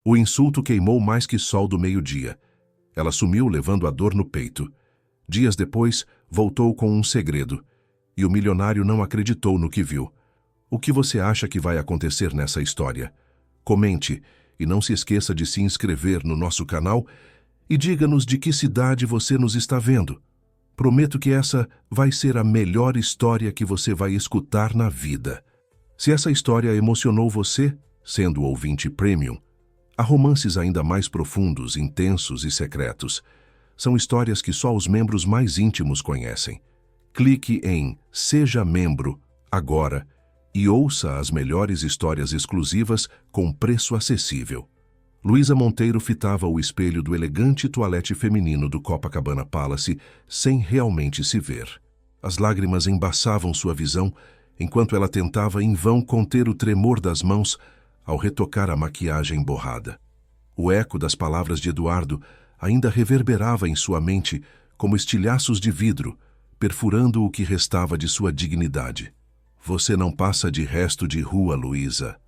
O insulto queimou mais que sol do meio-dia. Ela sumiu levando a dor no peito. Dias depois, voltou com um segredo. E o milionário não acreditou no que viu. O que você acha que vai acontecer nessa história? Comente e não se esqueça de se inscrever no nosso canal e diga-nos de que cidade você nos está vendo. Prometo que essa vai ser a melhor história que você vai escutar na vida. Se essa história emocionou você, sendo ouvinte premium, há romances ainda mais profundos, intensos e secretos. São histórias que só os membros mais íntimos conhecem. Clique em Seja Membro agora e ouça as melhores histórias exclusivas com preço acessível. Luísa Monteiro fitava o espelho do elegante toalete feminino do Copacabana Palace sem realmente se ver. As lágrimas embaçavam sua visão enquanto ela tentava em vão conter o tremor das mãos ao retocar a maquiagem borrada. O eco das palavras de Eduardo ainda reverberava em sua mente como estilhaços de vidro, perfurando o que restava de sua dignidade. Você não passa de resto de rua, Luísa.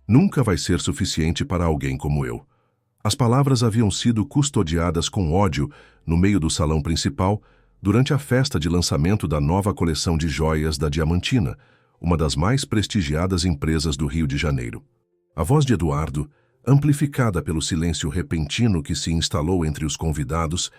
Nunca vai ser suficiente para alguém como eu. As palavras haviam sido custodiadas com ódio no meio do salão principal durante a festa de lançamento da nova coleção de joias da Diamantina, uma das mais prestigiadas empresas do Rio de Janeiro. A voz de Eduardo, amplificada pelo silêncio repentino que se instalou entre os convidados,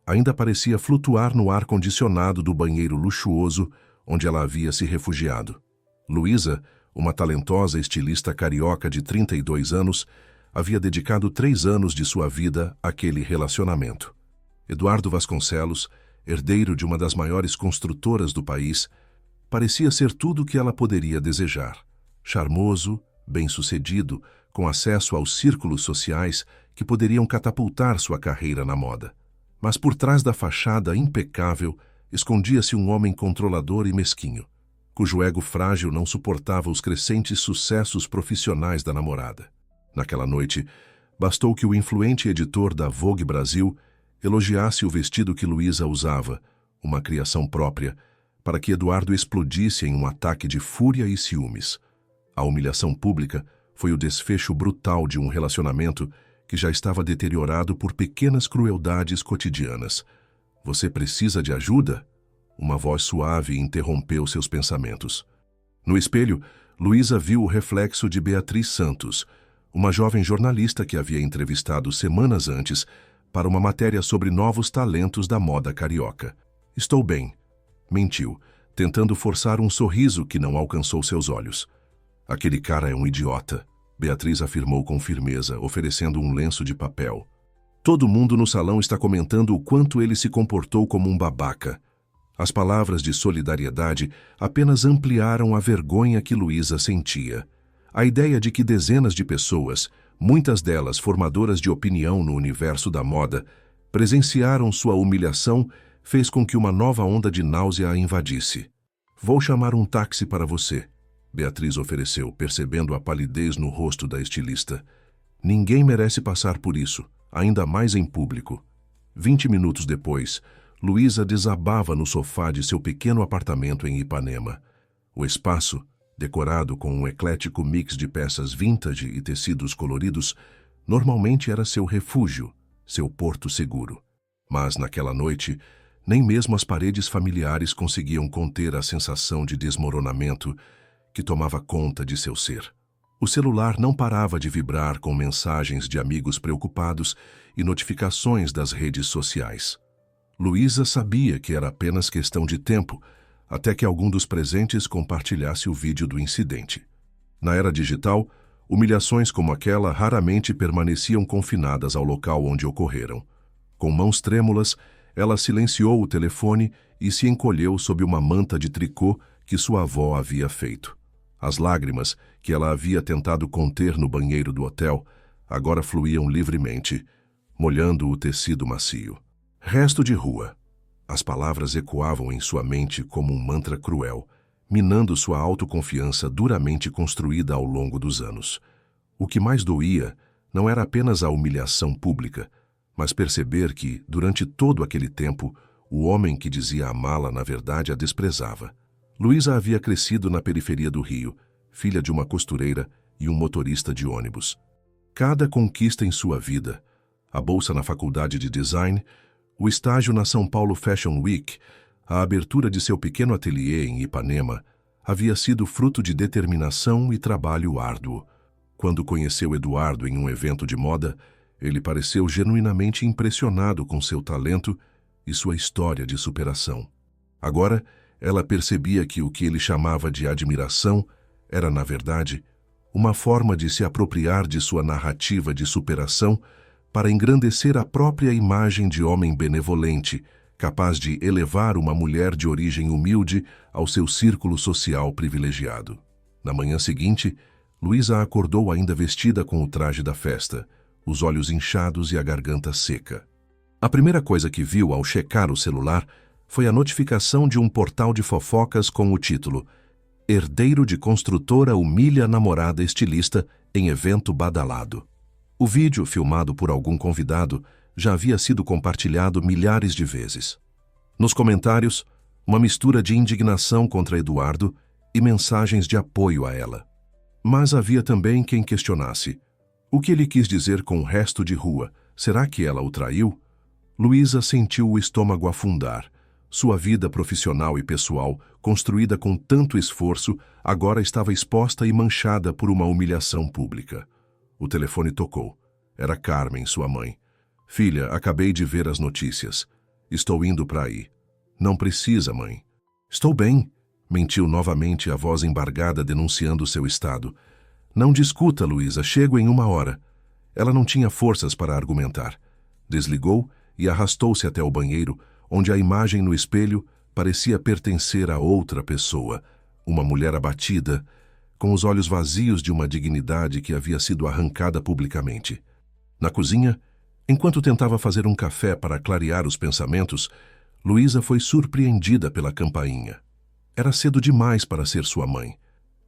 ainda parecia flutuar no ar-condicionado do banheiro luxuoso onde ela havia se refugiado. Luísa, uma talentosa estilista carioca de 32 anos, havia dedicado 3 anos de sua vida àquele relacionamento. Eduardo Vasconcelos, herdeiro de uma das maiores construtoras do país, parecia ser tudo o que ela poderia desejar. Charmoso, bem-sucedido, com acesso aos círculos sociais que poderiam catapultar sua carreira na moda. Mas por trás da fachada impecável escondia-se um homem controlador e mesquinho, cujo ego frágil não suportava os crescentes sucessos profissionais da namorada. Naquela noite, bastou que o influente editor da Vogue Brasil elogiasse o vestido que Luísa usava, uma criação própria, para que Eduardo explodisse em um ataque de fúria e ciúmes. A humilhação pública foi o desfecho brutal de um relacionamento que já estava deteriorado por pequenas crueldades cotidianas. Você precisa de ajuda? Uma voz suave interrompeu seus pensamentos. No espelho, Luísa viu o reflexo de Beatriz Santos, uma jovem jornalista que havia entrevistado semanas antes para uma matéria sobre novos talentos da moda carioca. Estou bem, mentiu, tentando forçar um sorriso que não alcançou seus olhos. Aquele cara é um idiota, Beatriz afirmou com firmeza, oferecendo um lenço de papel. Todo mundo no salão está comentando o quanto ele se comportou como um babaca. As palavras de solidariedade apenas ampliaram a vergonha que Luísa sentia. A ideia de que dezenas de pessoas, muitas delas formadoras de opinião no universo da moda, presenciaram sua humilhação fez com que uma nova onda de náusea a invadisse. Vou chamar um táxi para você, Beatriz ofereceu, percebendo a palidez no rosto da estilista. Ninguém merece passar por isso, ainda mais em público. 20 minutos depois, Luísa desabava no sofá de seu pequeno apartamento em Ipanema. O espaço, decorado com um eclético mix de peças vintage e tecidos coloridos, normalmente era seu refúgio, seu porto seguro. Mas naquela noite, nem mesmo as paredes familiares conseguiam conter a sensação de desmoronamento que tomava conta de seu ser. O celular não parava de vibrar com mensagens de amigos preocupados e notificações das redes sociais. Luísa sabia que era apenas questão de tempo até que algum dos presentes compartilhasse o vídeo do incidente. Na era digital, humilhações como aquela raramente permaneciam confinadas ao local onde ocorreram. Com mãos trêmulas, ela silenciou o telefone e se encolheu sob uma manta de tricô que sua avó havia feito. As lágrimas, que ela havia tentado conter no banheiro do hotel, agora fluíam livremente, molhando o tecido macio. Resto de rua. As palavras ecoavam em sua mente como um mantra cruel, minando sua autoconfiança duramente construída ao longo dos anos. O que mais doía não era apenas a humilhação pública, mas perceber que, durante todo aquele tempo, o homem que dizia amá-la na verdade a desprezava. Luísa havia crescido na periferia do Rio, filha de uma costureira e um motorista de ônibus. Cada conquista em sua vida, a bolsa na faculdade de design, o estágio na São Paulo Fashion Week, a abertura de seu pequeno ateliê em Ipanema, havia sido fruto de determinação e trabalho árduo. Quando conheceu Eduardo em um evento de moda, ele pareceu genuinamente impressionado com seu talento e sua história de superação. Agora, ela percebia que o que ele chamava de admiração era, na verdade, uma forma de se apropriar de sua narrativa de superação para engrandecer a própria imagem de homem benevolente, capaz de elevar uma mulher de origem humilde ao seu círculo social privilegiado. Na manhã seguinte, Luísa acordou ainda vestida com o traje da festa, os olhos inchados e a garganta seca. A primeira coisa que viu ao checar o celular foi a notificação de um portal de fofocas com o título "Herdeiro de construtora humilha namorada estilista em evento badalado". O vídeo, filmado por algum convidado, já havia sido compartilhado milhares de vezes. Nos comentários, uma mistura de indignação contra Eduardo e mensagens de apoio a ela. Mas havia também quem questionasse: o que ele quis dizer com o resto de rua? Será que ela o traiu? Luísa sentiu o estômago afundar. Sua vida profissional e pessoal, construída com tanto esforço, agora estava exposta e manchada por uma humilhação pública. O telefone tocou. Era Carmen, sua mãe. "Filha, acabei de ver as notícias. Estou indo para aí." "Não precisa, mãe." "Estou bem", mentiu novamente a voz embargada denunciando seu estado. "Não discuta, Luísa, chego em 1 hora." Ela não tinha forças para argumentar. Desligou e arrastou-se até o banheiro, onde a imagem no espelho parecia pertencer a outra pessoa, uma mulher abatida, com os olhos vazios de uma dignidade que havia sido arrancada publicamente. Na cozinha, enquanto tentava fazer um café para clarear os pensamentos, Luísa foi surpreendida pela campainha. Era cedo demais para ser sua mãe.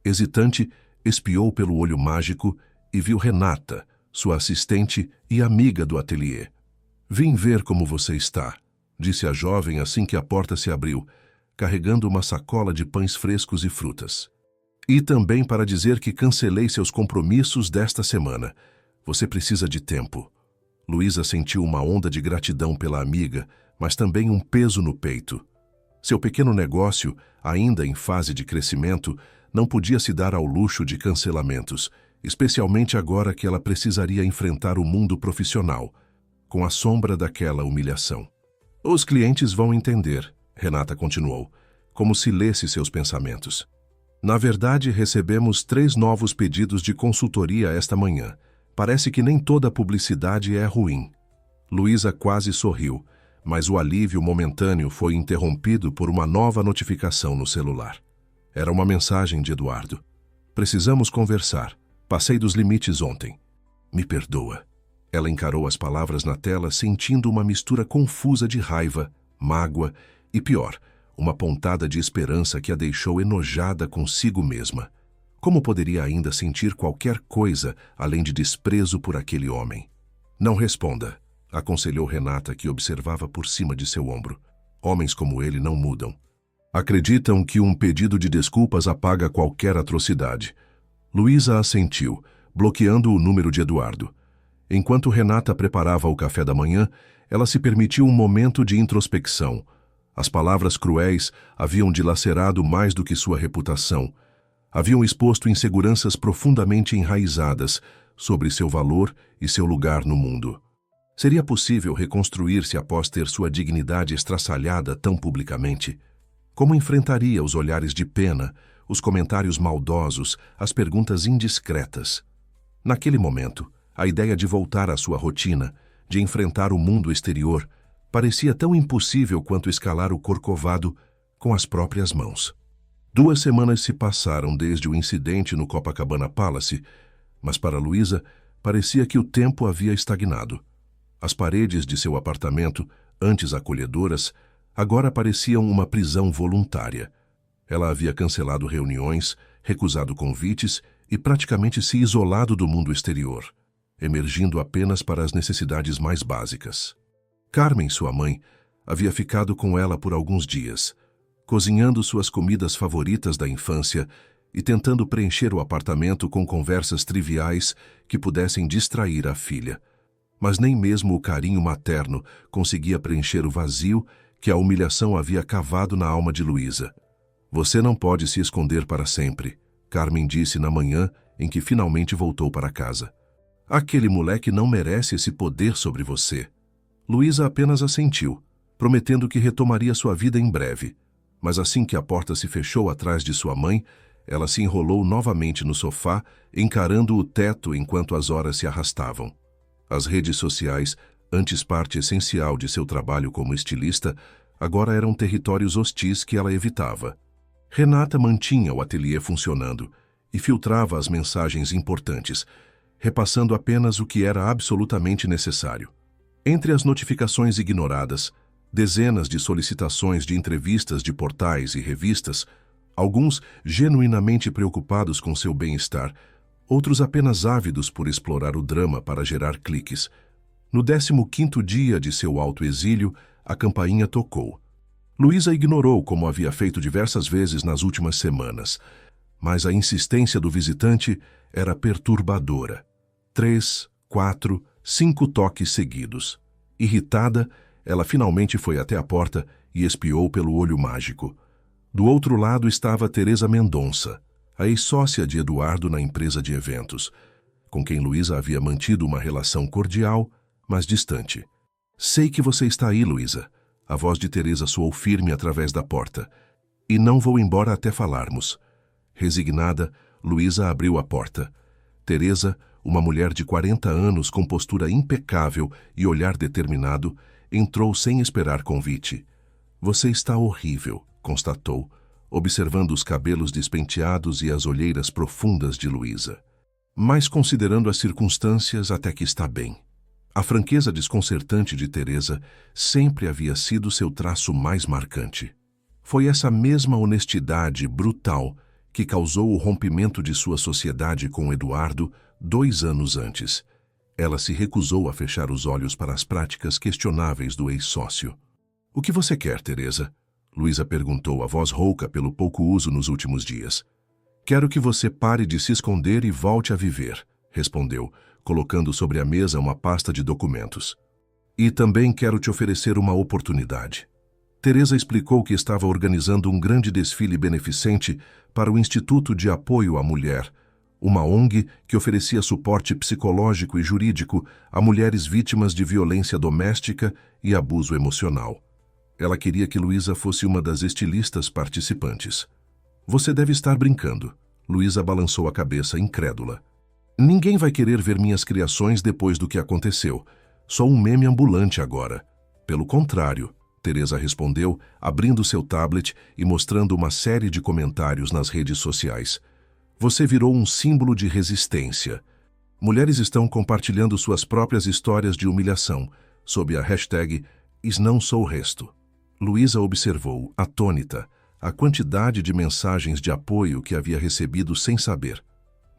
Hesitante, espiou pelo olho mágico e viu Renata, sua assistente e amiga do ateliê. "Vim ver como você está", disse a jovem assim que a porta se abriu, carregando uma sacola de pães frescos e frutas. "E também para dizer que cancelei seus compromissos desta semana. Você precisa de tempo." Luísa sentiu uma onda de gratidão pela amiga, mas também um peso no peito. Seu pequeno negócio, ainda em fase de crescimento, não podia se dar ao luxo de cancelamentos, especialmente agora que ela precisaria enfrentar o mundo profissional, com a sombra daquela humilhação. "Os clientes vão entender", Renata continuou, como se lesse seus pensamentos. "Na verdade, recebemos 3 novos pedidos de consultoria esta manhã. Parece que nem toda publicidade é ruim." Luísa quase sorriu, mas o alívio momentâneo foi interrompido por uma nova notificação no celular. Era uma mensagem de Eduardo. "Precisamos conversar. Passei dos limites ontem. Me perdoa." Ela encarou as palavras na tela sentindo uma mistura confusa de raiva, mágoa e, pior, uma pontada de esperança que a deixou enojada consigo mesma. Como poderia ainda sentir qualquer coisa além de desprezo por aquele homem? "Não responda", aconselhou Renata, que observava por cima de seu ombro. "Homens como ele não mudam. Acreditam que um pedido de desculpas apaga qualquer atrocidade." Luísa assentiu, bloqueando o número de Eduardo. Enquanto Renata preparava o café da manhã, ela se permitiu um momento de introspecção. As palavras cruéis haviam dilacerado mais do que sua reputação. Haviam exposto inseguranças profundamente enraizadas sobre seu valor e seu lugar no mundo. Seria possível reconstruir-se após ter sua dignidade estraçalhada tão publicamente? Como enfrentaria os olhares de pena, os comentários maldosos, as perguntas indiscretas? Naquele momento, a ideia de voltar à sua rotina, de enfrentar o mundo exterior, parecia tão impossível quanto escalar o Corcovado com as próprias mãos. 2 semanas se passaram desde o incidente no Copacabana Palace, mas para Luísa parecia que o tempo havia estagnado. As paredes de seu apartamento, antes acolhedoras, agora pareciam uma prisão voluntária. Ela havia cancelado reuniões, recusado convites e praticamente se isolado do mundo exterior, emergindo apenas para as necessidades mais básicas. Carmen, sua mãe, havia ficado com ela por alguns dias, cozinhando suas comidas favoritas da infância e tentando preencher o apartamento com conversas triviais que pudessem distrair a filha. Mas nem mesmo o carinho materno conseguia preencher o vazio que a humilhação havia cavado na alma de Luísa. Você não pode se esconder para sempre, Carmen disse na manhã em que finalmente voltou para casa. Aquele moleque não merece esse poder sobre você. Luísa apenas assentiu, prometendo que retomaria sua vida em breve. Mas assim que a porta se fechou atrás de sua mãe, ela se enrolou novamente no sofá, encarando o teto enquanto as horas se arrastavam. As redes sociais, antes parte essencial de seu trabalho como estilista, agora eram territórios hostis que ela evitava. Renata mantinha o ateliê funcionando e filtrava as mensagens importantes, repassando apenas o que era absolutamente necessário. Entre as notificações ignoradas, dezenas de solicitações de entrevistas de portais e revistas, alguns genuinamente preocupados com seu bem-estar, outros apenas ávidos por explorar o drama para gerar cliques. No 15º dia de seu autoexílio, a campainha tocou. Luísa ignorou como havia feito diversas vezes nas últimas semanas, mas a insistência do visitante era perturbadora. 3, 4, 5 toques seguidos. Irritada, ela finalmente foi até a porta e espiou pelo olho mágico. Do outro lado estava Teresa Mendonça, a ex-sócia de Eduardo na empresa de eventos, com quem Luísa havia mantido uma relação cordial, mas distante. Sei que você está aí, Luísa. A voz de Teresa soou firme através da porta. E não vou embora até falarmos. Resignada, Luísa abriu a porta. Teresa, uma mulher de 40 anos com postura impecável e olhar determinado, entrou sem esperar convite. Você está horrível, constatou, observando os cabelos despenteados e as olheiras profundas de Luísa. Mas considerando as circunstâncias, até que está bem. A franqueza desconcertante de Teresa sempre havia sido seu traço mais marcante. Foi essa mesma honestidade brutal que causou o rompimento de sua sociedade com Eduardo 2 anos antes. Ela se recusou a fechar os olhos para as práticas questionáveis do ex-sócio. O que você quer, Teresa? Luísa perguntou, a voz rouca pelo pouco uso nos últimos dias. Quero que você pare de se esconder e volte a viver, respondeu, colocando sobre a mesa uma pasta de documentos. E também quero te oferecer uma oportunidade. Teresa explicou que estava organizando um grande desfile beneficente para o Instituto de Apoio à Mulher, uma ONG que oferecia suporte psicológico e jurídico a mulheres vítimas de violência doméstica e abuso emocional. Ela queria que Luísa fosse uma das estilistas participantes. Você deve estar brincando. Luísa balançou a cabeça, incrédula. Ninguém vai querer ver minhas criações depois do que aconteceu. Sou um meme ambulante agora. Pelo contrário, Teresa respondeu, abrindo seu tablet e mostrando uma série de comentários nas redes sociais. Você virou um símbolo de resistência. Mulheres estão compartilhando suas próprias histórias de humilhação, sob a hashtag #IsNãoSouResto. Luísa observou, atônita, a quantidade de mensagens de apoio que havia recebido sem saber.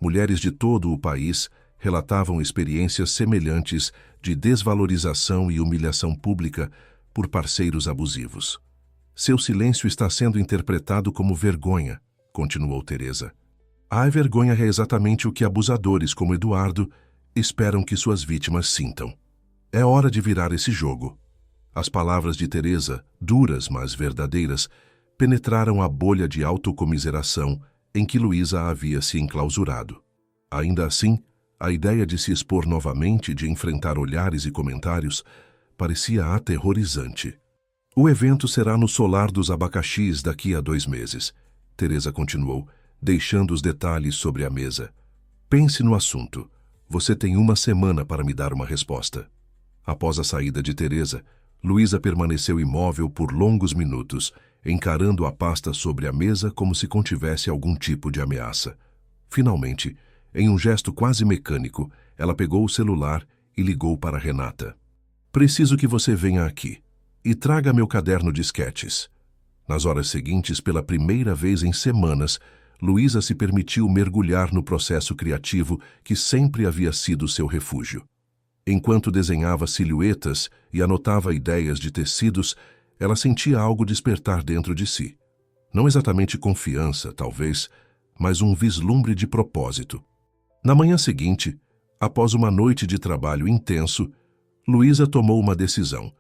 Mulheres de todo o país relatavam experiências semelhantes de desvalorização e humilhação pública por parceiros abusivos. Seu silêncio está sendo interpretado como vergonha, continuou Teresa. A vergonha é exatamente o que abusadores como Eduardo esperam que suas vítimas sintam. É hora de virar esse jogo. As palavras de Teresa, duras mas verdadeiras, penetraram a bolha de autocomiseração em que Luísa havia se enclausurado. Ainda assim, a ideia de se expor novamente, de enfrentar olhares e comentários, parecia aterrorizante. O evento será no Solar dos Abacaxis daqui a 2 meses, Teresa continuou, deixando os detalhes sobre a mesa. Pense no assunto. Você tem 1 semana para me dar uma resposta. Após a saída de Teresa, Luísa permaneceu imóvel por longos minutos, encarando a pasta sobre a mesa como se contivesse algum tipo de ameaça. Finalmente, em um gesto quase mecânico, ela pegou o celular e ligou para Renata. Preciso que você venha aqui e traga meu caderno de esquetes. Nas horas seguintes, pela primeira vez em semanas, Luísa se permitiu mergulhar no processo criativo que sempre havia sido seu refúgio. Enquanto desenhava silhuetas e anotava ideias de tecidos, ela sentia algo despertar dentro de si. Não exatamente confiança, talvez, mas um vislumbre de propósito. Na manhã seguinte, após uma noite de trabalho intenso, Luísa tomou uma decisão.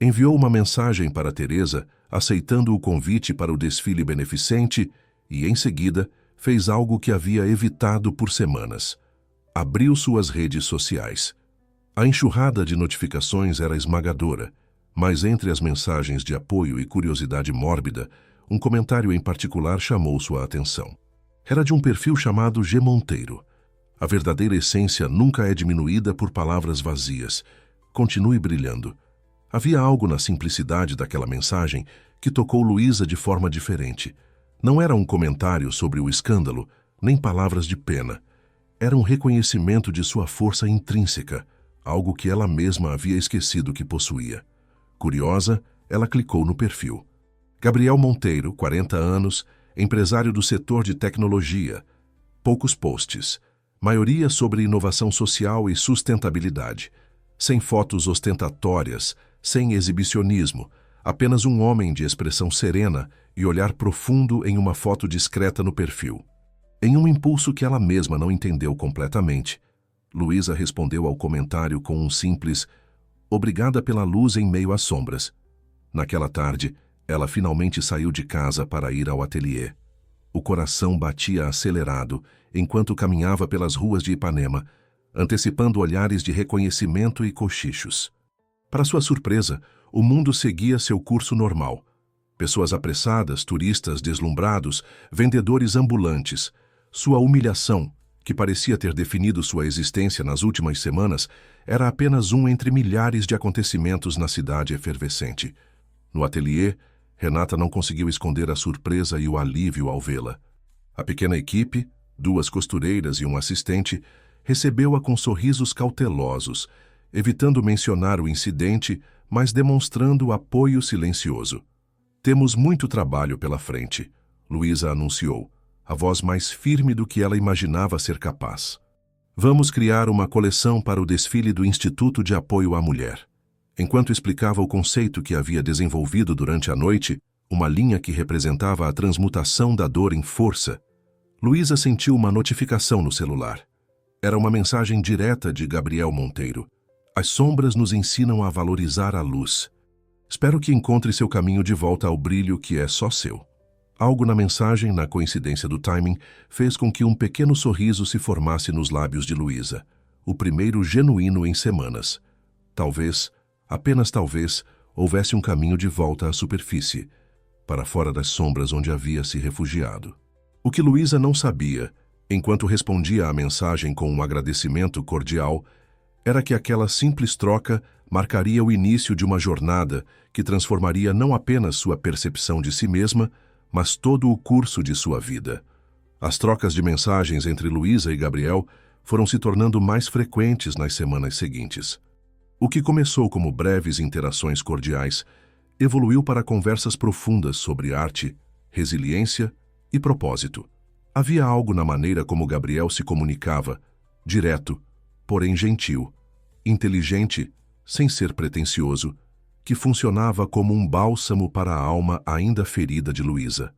Enviou uma mensagem para Teresa, aceitando o convite para o desfile beneficente e, em seguida, fez algo que havia evitado por semanas. Abriu suas redes sociais. A enxurrada de notificações era esmagadora, mas entre as mensagens de apoio e curiosidade mórbida, um comentário em particular chamou sua atenção. Era de um perfil chamado G. Monteiro. A verdadeira essência nunca é diminuída por palavras vazias. Continue brilhando. Havia algo na simplicidade daquela mensagem que tocou Luísa de forma diferente. Não era um comentário sobre o escândalo, nem palavras de pena. Era um reconhecimento de sua força intrínseca, algo que ela mesma havia esquecido que possuía. Curiosa, ela clicou no perfil. Gabriel Monteiro, 40 anos, empresário do setor de tecnologia. Poucos posts, maioria sobre inovação social e sustentabilidade. Sem fotos ostentatórias, sem exibicionismo, apenas um homem de expressão serena e olhar profundo em uma foto discreta no perfil. Em um impulso que ela mesma não entendeu completamente, Luísa respondeu ao comentário com um simples "Obrigada pela luz em meio às sombras". Naquela tarde, ela finalmente saiu de casa para ir ao ateliê. O coração batia acelerado enquanto caminhava pelas ruas de Ipanema, antecipando olhares de reconhecimento e cochichos. Para sua surpresa, o mundo seguia seu curso normal. Pessoas apressadas, turistas deslumbrados, vendedores ambulantes. Sua humilhação, que parecia ter definido sua existência nas últimas semanas, era apenas um entre milhares de acontecimentos na cidade efervescente. No ateliê, Renata não conseguiu esconder a surpresa e o alívio ao vê-la. A pequena equipe, 2 costureiras e um assistente, recebeu-a com sorrisos cautelosos, evitando mencionar o incidente, mas demonstrando apoio silencioso. "Temos muito trabalho pela frente", Luísa anunciou, a voz mais firme do que ela imaginava ser capaz. "Vamos criar uma coleção para o desfile do Instituto de Apoio à Mulher." Enquanto explicava o conceito que havia desenvolvido durante a noite, uma linha que representava a transmutação da dor em força, Luísa sentiu uma notificação no celular. Era uma mensagem direta de Gabriel Monteiro. "As sombras nos ensinam a valorizar a luz. Espero que encontre seu caminho de volta ao brilho que é só seu." Algo na mensagem, na coincidência do timing, fez com que um pequeno sorriso se formasse nos lábios de Luísa, o primeiro genuíno em semanas. Talvez, apenas talvez, houvesse um caminho de volta à superfície, para fora das sombras onde havia se refugiado. O que Luísa não sabia, enquanto respondia à mensagem com um agradecimento cordial, era que aquela simples troca marcaria o início de uma jornada que transformaria não apenas sua percepção de si mesma, mas todo o curso de sua vida. As trocas de mensagens entre Luísa e Gabriel foram se tornando mais frequentes nas semanas seguintes. O que começou como breves interações cordiais evoluiu para conversas profundas sobre arte, resiliência e propósito. Havia algo na maneira como Gabriel se comunicava, direto, porém gentil, inteligente, sem ser pretensioso, que funcionava como um bálsamo para a alma ainda ferida de Luísa.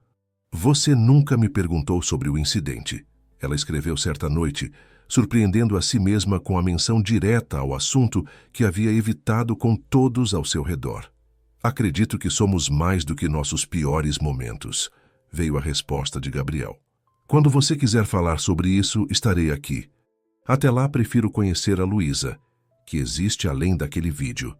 "Você nunca me perguntou sobre o incidente", ela escreveu certa noite, surpreendendo a si mesma com a menção direta ao assunto que havia evitado com todos ao seu redor. "Acredito que somos mais do que nossos piores momentos", veio a resposta de Gabriel. "Quando você quiser falar sobre isso, estarei aqui. Até lá, prefiro conhecer a Luísa, que existe além daquele vídeo."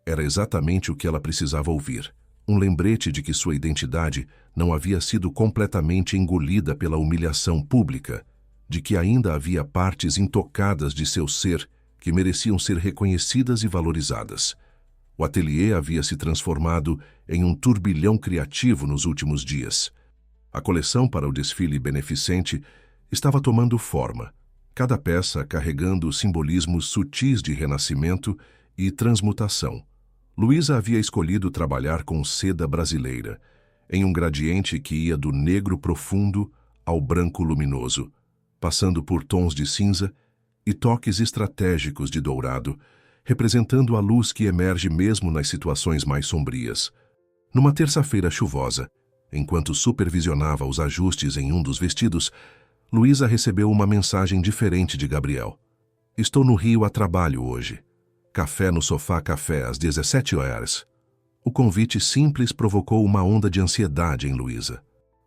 Era exatamente o que ela precisava ouvir. Um lembrete de que sua identidade não havia sido completamente engolida pela humilhação pública, de que ainda havia partes intocadas de seu ser que mereciam ser reconhecidas e valorizadas. O ateliê havia se transformado em um turbilhão criativo nos últimos dias. A coleção para o desfile beneficente estava tomando forma, cada peça carregando simbolismos sutis de renascimento e transmutação. Luísa havia escolhido trabalhar com seda brasileira, em um gradiente que ia do negro profundo ao branco luminoso, passando por tons de cinza e toques estratégicos de dourado, representando a luz que emerge mesmo nas situações mais sombrias. Numa terça-feira chuvosa, Enquanto supervisionava os ajustes em um dos vestidos, Luísa recebeu uma mensagem diferente de Gabriel. Estou no Rio a trabalho hoje. Café no Sofá Café às 17 horas. O convite simples provocou uma onda de ansiedade em Luísa.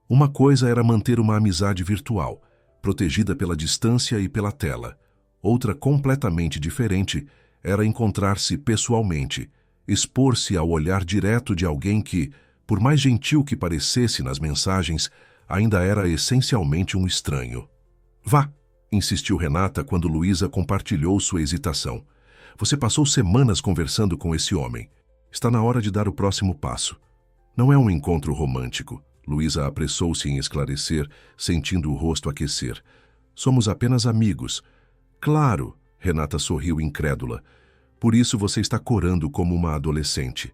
Uma coisa era manter uma amizade virtual, protegida pela distância e pela tela. Outra completamente diferente era encontrar-se pessoalmente, expor-se ao olhar direto de alguém que, por mais gentil que parecesse nas mensagens, ainda era essencialmente um estranho. Vá, insistiu Renata quando Luísa compartilhou sua hesitação. Você passou semanas conversando com esse homem. Está na hora de dar o próximo passo. Não é um encontro romântico. Luísa apressou-se em esclarecer, sentindo o rosto aquecer. Somos apenas amigos. Claro, Renata sorriu incrédula. Por isso você está corando como uma adolescente.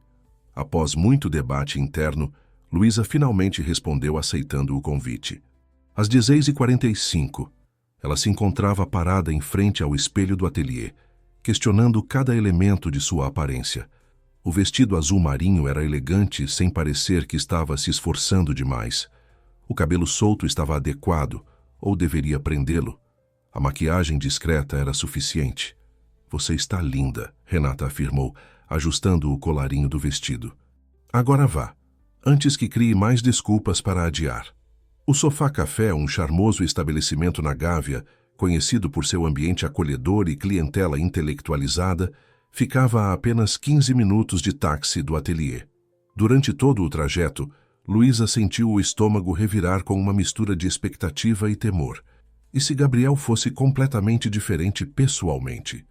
Após muito debate interno, Luísa finalmente respondeu aceitando o convite. Às 10h45, ela se encontrava parada em frente ao espelho do ateliê, questionando cada elemento de sua aparência. O vestido azul marinho era elegante sem parecer que estava se esforçando demais. O cabelo solto estava adequado, ou deveria prendê-lo. A maquiagem discreta era suficiente. Você está linda, Renata afirmou, ajustando o colarinho do vestido. Agora vá, antes que crie mais desculpas para adiar. O Sofá Café, um charmoso estabelecimento na Gávea, conhecido por seu ambiente acolhedor e clientela intelectualizada, ficava a apenas 15 minutos de táxi do ateliê. Durante todo o trajeto, Luísa sentiu o estômago revirar com uma mistura de expectativa e temor. E se Gabriel fosse completamente diferente pessoalmente?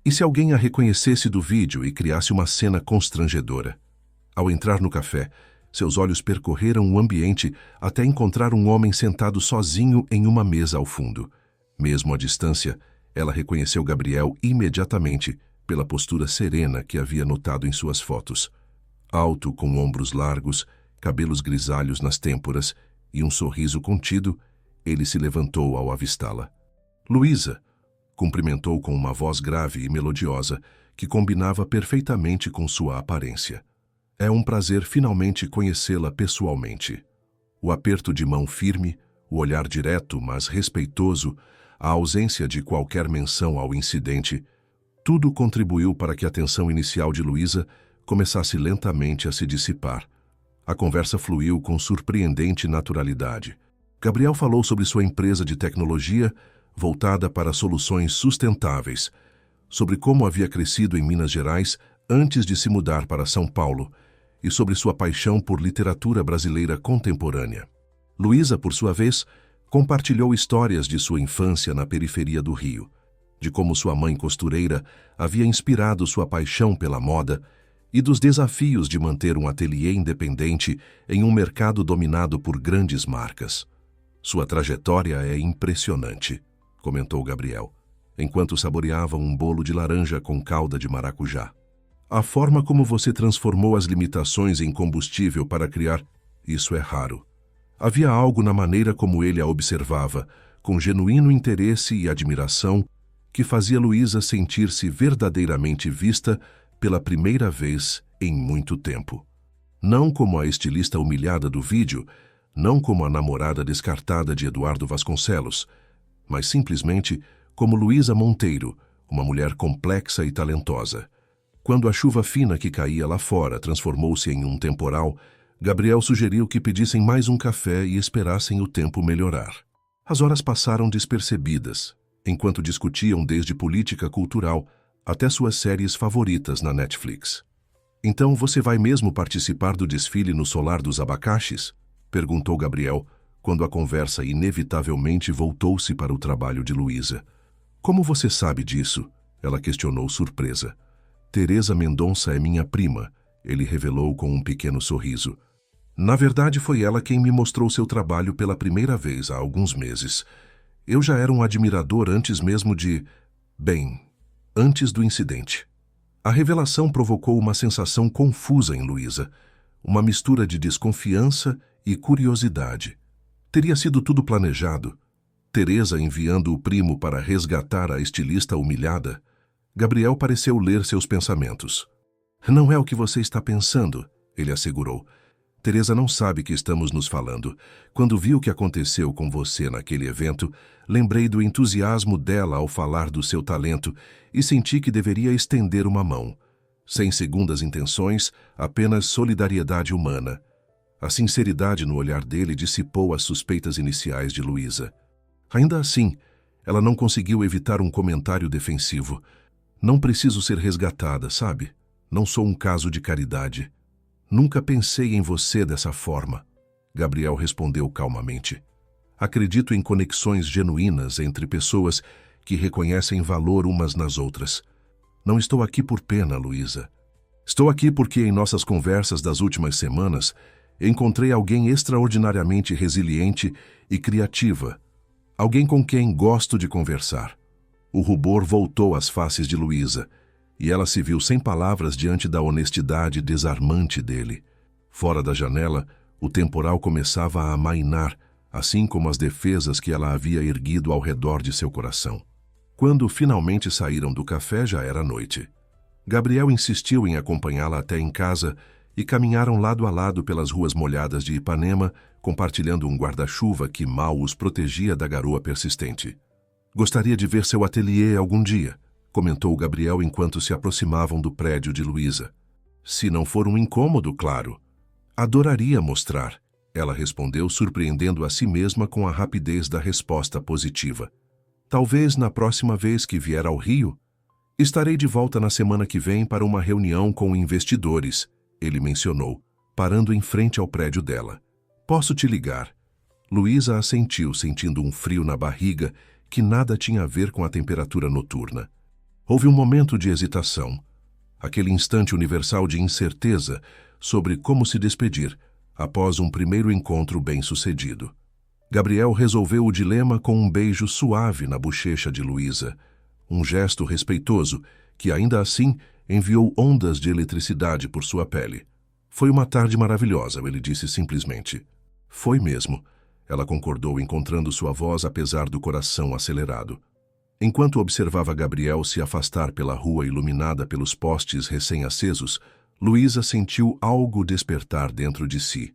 E se alguém a reconhecesse do vídeo e criasse uma cena constrangedora? Ao entrar no café, seus olhos percorreram o ambiente até encontrar um homem sentado sozinho em uma mesa ao fundo. Mesmo à distância, ela reconheceu Gabriel imediatamente pela postura serena que havia notado em suas fotos. Alto, com ombros largos, cabelos grisalhos nas têmporas e um sorriso contido, ele se levantou ao avistá-la. Luísa, cumprimentou com uma voz grave e melodiosa que combinava perfeitamente com sua aparência. É um prazer finalmente conhecê-la pessoalmente. O aperto de mão firme, o olhar direto, mas respeitoso, a ausência de qualquer menção ao incidente, tudo contribuiu para que a tensão inicial de Luísa começasse lentamente a se dissipar. A conversa fluiu com surpreendente naturalidade. Gabriel falou sobre sua empresa de tecnologia voltada para soluções sustentáveis, sobre como havia crescido em Minas Gerais antes de se mudar para São Paulo e sobre sua paixão por literatura brasileira contemporânea. Luísa, por sua vez, compartilhou histórias de sua infância na periferia do Rio, de como sua mãe costureira havia inspirado sua paixão pela moda e dos desafios de manter um ateliê independente em um mercado dominado por grandes marcas. Sua trajetória é impressionante, comentou Gabriel, enquanto saboreava um bolo de laranja com calda de maracujá. A forma como você transformou as limitações em combustível para criar, isso é raro. Havia algo na maneira como ele a observava, com genuíno interesse e admiração, que fazia Luísa sentir-se verdadeiramente vista pela primeira vez em muito tempo. Não como a estilista humilhada do vídeo, não como a namorada descartada de Eduardo Vasconcelos, mas simplesmente como Luísa Monteiro, uma mulher complexa e talentosa. Quando a chuva fina que caía lá fora transformou-se em um temporal, Gabriel sugeriu que pedissem mais um café e esperassem o tempo melhorar. As horas passaram despercebidas, enquanto discutiam desde política cultural até suas séries favoritas na Netflix. Então você vai mesmo participar do desfile no Solar dos Abacaxis? Perguntou Gabriel, quando a conversa inevitavelmente voltou-se para o trabalho de Luísa. Como você sabe disso? Ela questionou surpresa. Teresa Mendonça é minha prima, ele revelou com um pequeno sorriso. Na verdade, foi ela quem me mostrou seu trabalho pela primeira vez há alguns meses. Eu já era um admirador antes mesmo de... Bem, antes do incidente. A revelação provocou uma sensação confusa em Luísa, uma mistura de desconfiança e curiosidade. Teria sido tudo planejado? Teresa enviando o primo para resgatar a estilista humilhada? Gabriel pareceu ler seus pensamentos. Não é o que você está pensando, ele assegurou. Teresa não sabe que estamos nos falando. Quando vi o que aconteceu com você naquele evento, lembrei do entusiasmo dela ao falar do seu talento e senti que deveria estender uma mão. Sem segundas intenções, apenas solidariedade humana. A sinceridade no olhar dele dissipou as suspeitas iniciais de Luísa. Ainda assim, ela não conseguiu evitar um comentário defensivo. Não preciso ser resgatada, sabe? Não sou um caso de caridade. Nunca pensei em você dessa forma. Gabriel respondeu calmamente. Acredito em conexões genuínas entre pessoas que reconhecem valor umas nas outras. Não estou aqui por pena, Luísa. Estou aqui porque em nossas conversas das últimas semanas encontrei alguém extraordinariamente resiliente e criativa. Alguém com quem gosto de conversar. O rubor voltou às faces de Luísa, e ela se viu sem palavras diante da honestidade desarmante dele. Fora da janela, o temporal começava a amainar, assim como as defesas que ela havia erguido ao redor de seu coração. Quando finalmente saíram do café, já era noite. Gabriel insistiu em acompanhá-la até em casa e caminharam lado a lado pelas ruas molhadas de Ipanema, compartilhando um guarda-chuva que mal os protegia da garoa persistente. Gostaria de ver seu ateliê algum dia, comentou Gabriel enquanto se aproximavam do prédio de Luísa. Se não for um incômodo, claro. Adoraria mostrar, ela respondeu, surpreendendo a si mesma com a rapidez da resposta positiva. Talvez na próxima vez que vier ao Rio. Estarei de volta na semana que vem para uma reunião com investidores, ele mencionou, parando em frente ao prédio dela. Posso te ligar? Luísa assentiu, sentindo um frio na barriga que nada tinha a ver com a temperatura noturna. Houve um momento de hesitação, aquele instante universal de incerteza sobre como se despedir após um primeiro encontro bem-sucedido. Gabriel resolveu o dilema com um beijo suave na bochecha de Luísa, um gesto respeitoso que, ainda assim, enviou ondas de eletricidade por sua pele. Foi uma tarde maravilhosa, ele disse simplesmente. Foi mesmo, ela concordou, encontrando sua voz apesar do coração acelerado. Enquanto observava Gabriel se afastar pela rua iluminada pelos postes recém-acesos, Luísa sentiu algo despertar dentro de si.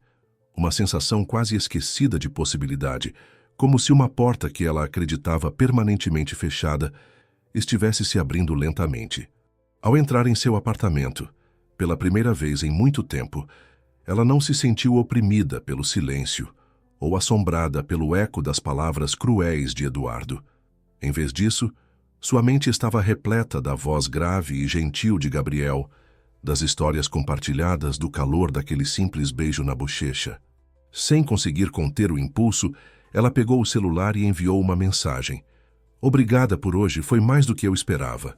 Uma sensação quase esquecida de possibilidade, como se uma porta que ela acreditava permanentemente fechada estivesse se abrindo lentamente. Ao entrar em seu apartamento, pela primeira vez em muito tempo, ela não se sentiu oprimida pelo silêncio ou assombrada pelo eco das palavras cruéis de Eduardo. Em vez disso, sua mente estava repleta da voz grave e gentil de Gabriel, das histórias compartilhadas, do calor daquele simples beijo na bochecha. Sem conseguir conter o impulso, ela pegou o celular e enviou uma mensagem. Obrigada por hoje, foi mais do que eu esperava.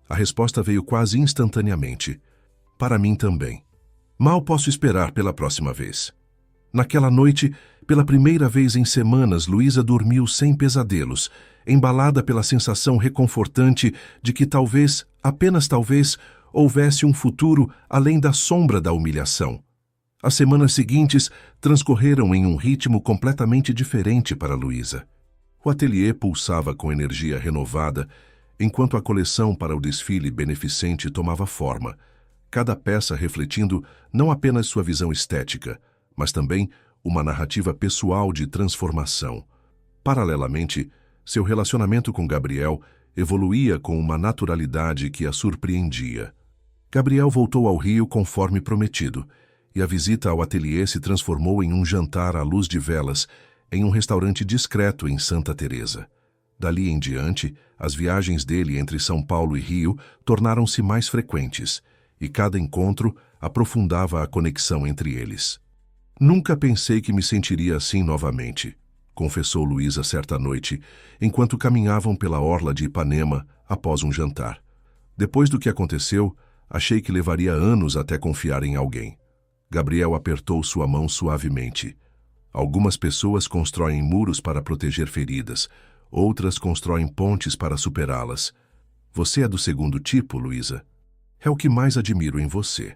A resposta veio quase instantaneamente. Para mim também. Mal posso esperar pela próxima vez. Naquela noite, pela primeira vez em semanas, Luísa dormiu sem pesadelos, embalada pela sensação reconfortante de que talvez, apenas talvez, houvesse um futuro além da sombra da humilhação. As semanas seguintes transcorreram em um ritmo completamente diferente para Luísa. O ateliê pulsava com energia renovada, enquanto a coleção para o desfile beneficente tomava forma, cada peça refletindo não apenas sua visão estética, mas também uma narrativa pessoal de transformação. Paralelamente, seu relacionamento com Gabriel evoluía com uma naturalidade que a surpreendia. Gabriel voltou ao Rio conforme prometido, e a visita ao ateliê se transformou em um jantar à luz de velas, em um restaurante discreto em Santa Teresa. Dali em diante, as viagens dele entre São Paulo e Rio tornaram-se mais frequentes, e cada encontro aprofundava a conexão entre eles. Nunca pensei que me sentiria assim novamente, confessou Luísa certa noite, enquanto caminhavam pela orla de Ipanema após um jantar. Depois do que aconteceu, achei que levaria anos até confiar em alguém. Gabriel apertou sua mão suavemente. Algumas pessoas constroem muros para proteger feridas, outras constroem pontes para superá-las. Você é do segundo tipo, Luísa? É o que mais admiro em você.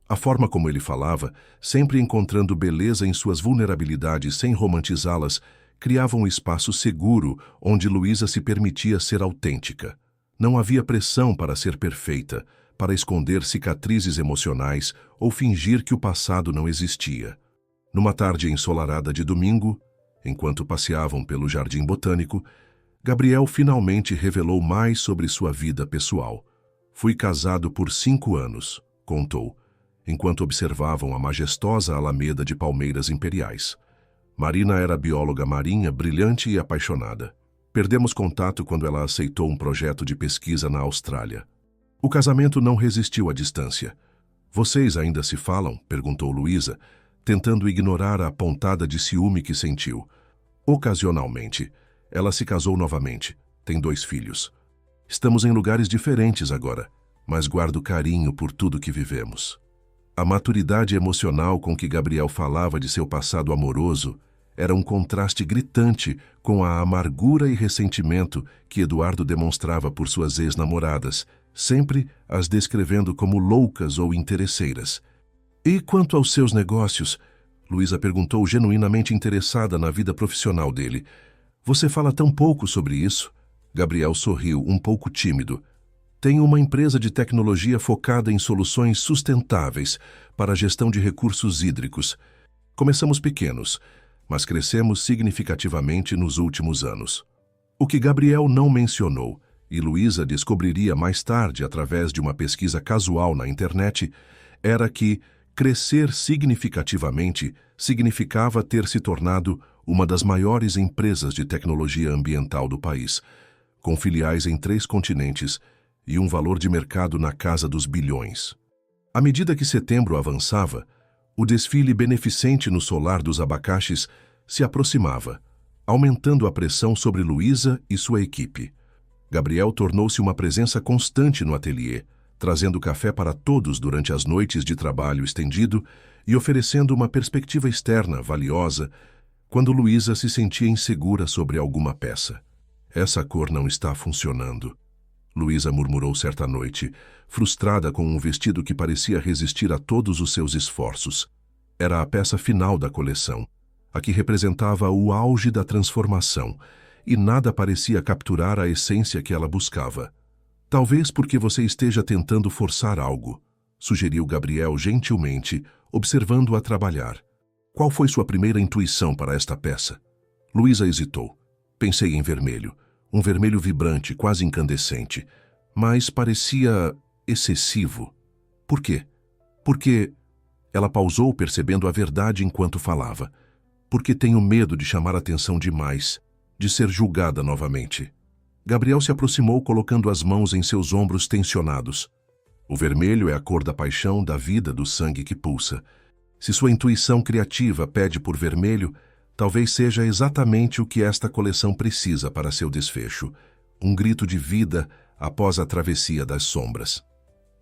A forma como ele falava, sempre encontrando beleza em suas vulnerabilidades sem romantizá-las, criava um espaço seguro onde Luísa se permitia ser autêntica. Não havia pressão para ser perfeita, para esconder cicatrizes emocionais ou fingir que o passado não existia. Numa tarde ensolarada de domingo, enquanto passeavam pelo jardim botânico, Gabriel finalmente revelou mais sobre sua vida pessoal. Fui casado por 5 anos, contou, enquanto observavam a majestosa alameda de palmeiras imperiais. Marina era bióloga marinha, brilhante e apaixonada. Perdemos contato quando ela aceitou um projeto de pesquisa na Austrália. O casamento não resistiu à distância. Vocês ainda se falam? Perguntou Luísa, tentando ignorar a pontada de ciúme que sentiu. Ocasionalmente. Ela se casou novamente. Tem 2 filhos. Estamos em lugares diferentes agora, mas guardo carinho por tudo que vivemos. A maturidade emocional com que Gabriel falava de seu passado amoroso era um contraste gritante com a amargura e ressentimento que Eduardo demonstrava por suas ex-namoradas, sempre as descrevendo como loucas ou interesseiras. E quanto aos seus negócios? Luísa perguntou, genuinamente interessada na vida profissional dele. Você fala tão pouco sobre isso? Gabriel sorriu, um pouco tímido. Tenho uma empresa de tecnologia focada em soluções sustentáveis para a gestão de recursos hídricos. Começamos pequenos, mas crescemos significativamente nos últimos anos. O que Gabriel não mencionou, e Luísa descobriria mais tarde através de uma pesquisa casual na internet, era que crescer significativamente significava ter se tornado uma das maiores empresas de tecnologia ambiental do país, com filiais em 3 continentes e um valor de mercado na casa dos bilhões. À medida que setembro avançava, o desfile beneficente no solar dos abacaxes se aproximava, aumentando a pressão sobre Luísa e sua equipe. Gabriel tornou-se uma presença constante no ateliê, trazendo café para todos durante as noites de trabalho estendido e oferecendo uma perspectiva externa valiosa quando Luísa se sentia insegura sobre alguma peça. Essa cor não está funcionando, Luísa murmurou certa noite, frustrada com um vestido que parecia resistir a todos os seus esforços. Era a peça final da coleção, a que representava o auge da transformação, e nada parecia capturar a essência que ela buscava. Talvez porque você esteja tentando forçar algo, sugeriu Gabriel gentilmente, observando-a trabalhar. Qual foi sua primeira intuição para esta peça? Luísa hesitou. Pensei em vermelho. Um vermelho vibrante, quase incandescente, mas parecia excessivo. Por quê? Porque... Ela pausou, percebendo a verdade enquanto falava. Porque tenho medo de chamar atenção demais, de ser julgada novamente. Gabriel se aproximou, colocando as mãos em seus ombros tensionados. O vermelho é a cor da paixão, da vida, do sangue que pulsa. Se sua intuição criativa pede por vermelho, talvez seja exatamente o que esta coleção precisa para seu desfecho. Um grito de vida após a travessia das sombras.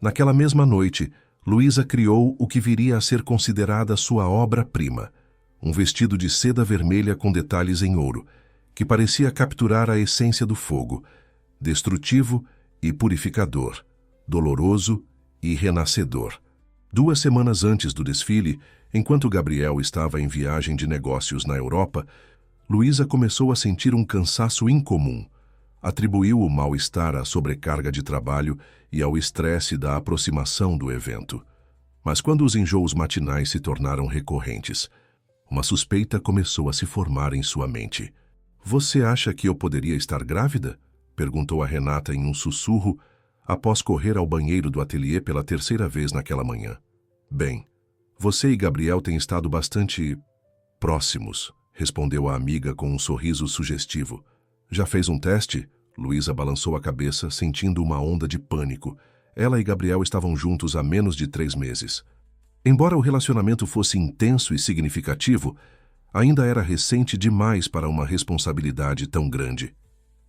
Naquela mesma noite, Luísa criou o que viria a ser considerada sua obra-prima. Um vestido de seda vermelha com detalhes em ouro, que parecia capturar a essência do fogo, destrutivo e purificador, doloroso e renascedor. 2 semanas antes do desfile, enquanto Gabriel estava em viagem de negócios na Europa, Luísa começou a sentir um cansaço incomum. Atribuiu o mal-estar à sobrecarga de trabalho e ao estresse da aproximação do evento. Mas quando os enjoos matinais se tornaram recorrentes, uma suspeita começou a se formar em sua mente. Você acha que eu poderia estar grávida? Perguntou a Renata em um sussurro, após correr ao banheiro do ateliê pela 3ª vez naquela manhã. Bem, você e Gabriel têm estado bastante próximos, respondeu a amiga com um sorriso sugestivo. Já fez um teste? Luísa balançou a cabeça, sentindo uma onda de pânico. Ela e Gabriel estavam juntos há menos de 3 meses. Embora o relacionamento fosse intenso e significativo, ainda era recente demais para uma responsabilidade tão grande.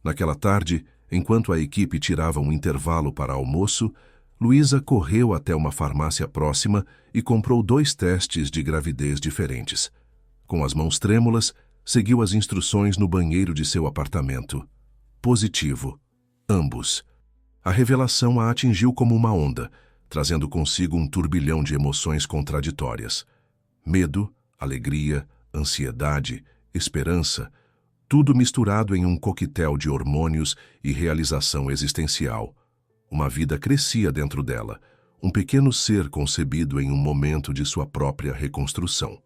Naquela tarde, enquanto a equipe tirava um intervalo para almoço, Luísa correu até uma farmácia próxima e comprou 2 testes de gravidez diferentes. Com as mãos trêmulas, seguiu as instruções no banheiro de seu apartamento. Positivo. Ambos. A revelação a atingiu como uma onda, trazendo consigo um turbilhão de emoções contraditórias. Medo, alegria, ansiedade, esperança, tudo misturado em um coquetel de hormônios e realização existencial. Uma vida crescia dentro dela, um pequeno ser concebido em um momento de sua própria reconstrução.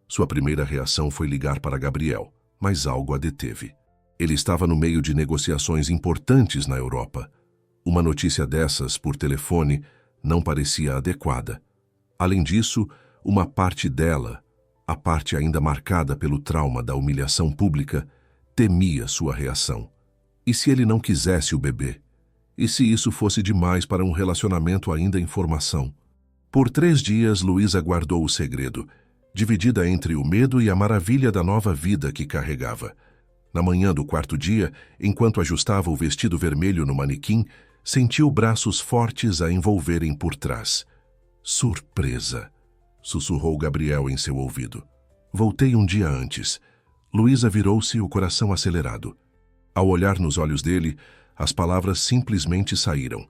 Sua primeira reação foi ligar para Gabriel, mas algo a deteve. Ele estava no meio de negociações importantes na Europa. Uma notícia dessas, por telefone, não parecia adequada. Além disso, uma parte dela, a parte ainda marcada pelo trauma da humilhação pública, temia sua reação. E se ele não quisesse o bebê? E se isso fosse demais para um relacionamento ainda em formação? Por 3 dias, Luísa guardou o segredo, dividida entre o medo e a maravilha da nova vida que carregava. Na manhã do 4º dia, enquanto ajustava o vestido vermelho no manequim, sentiu braços fortes a envolverem por trás. Surpresa! Sussurrou Gabriel em seu ouvido. Voltei um dia antes. Luísa virou-se, o coração acelerado. Ao olhar nos olhos dele, as palavras simplesmente saíram.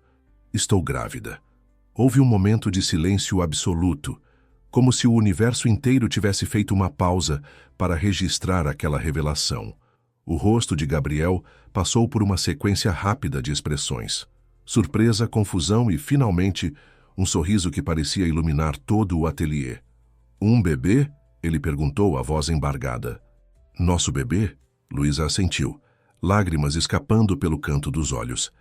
Estou grávida. Houve um momento de silêncio absoluto, como se o universo inteiro tivesse feito uma pausa para registrar aquela revelação. O rosto de Gabriel passou por uma sequência rápida de expressões. Surpresa, confusão e, finalmente, um sorriso que parecia iluminar todo o ateliê. Um bebê? Ele perguntou, a voz embargada. Nosso bebê? Luísa assentiu, lágrimas escapando pelo canto dos olhos.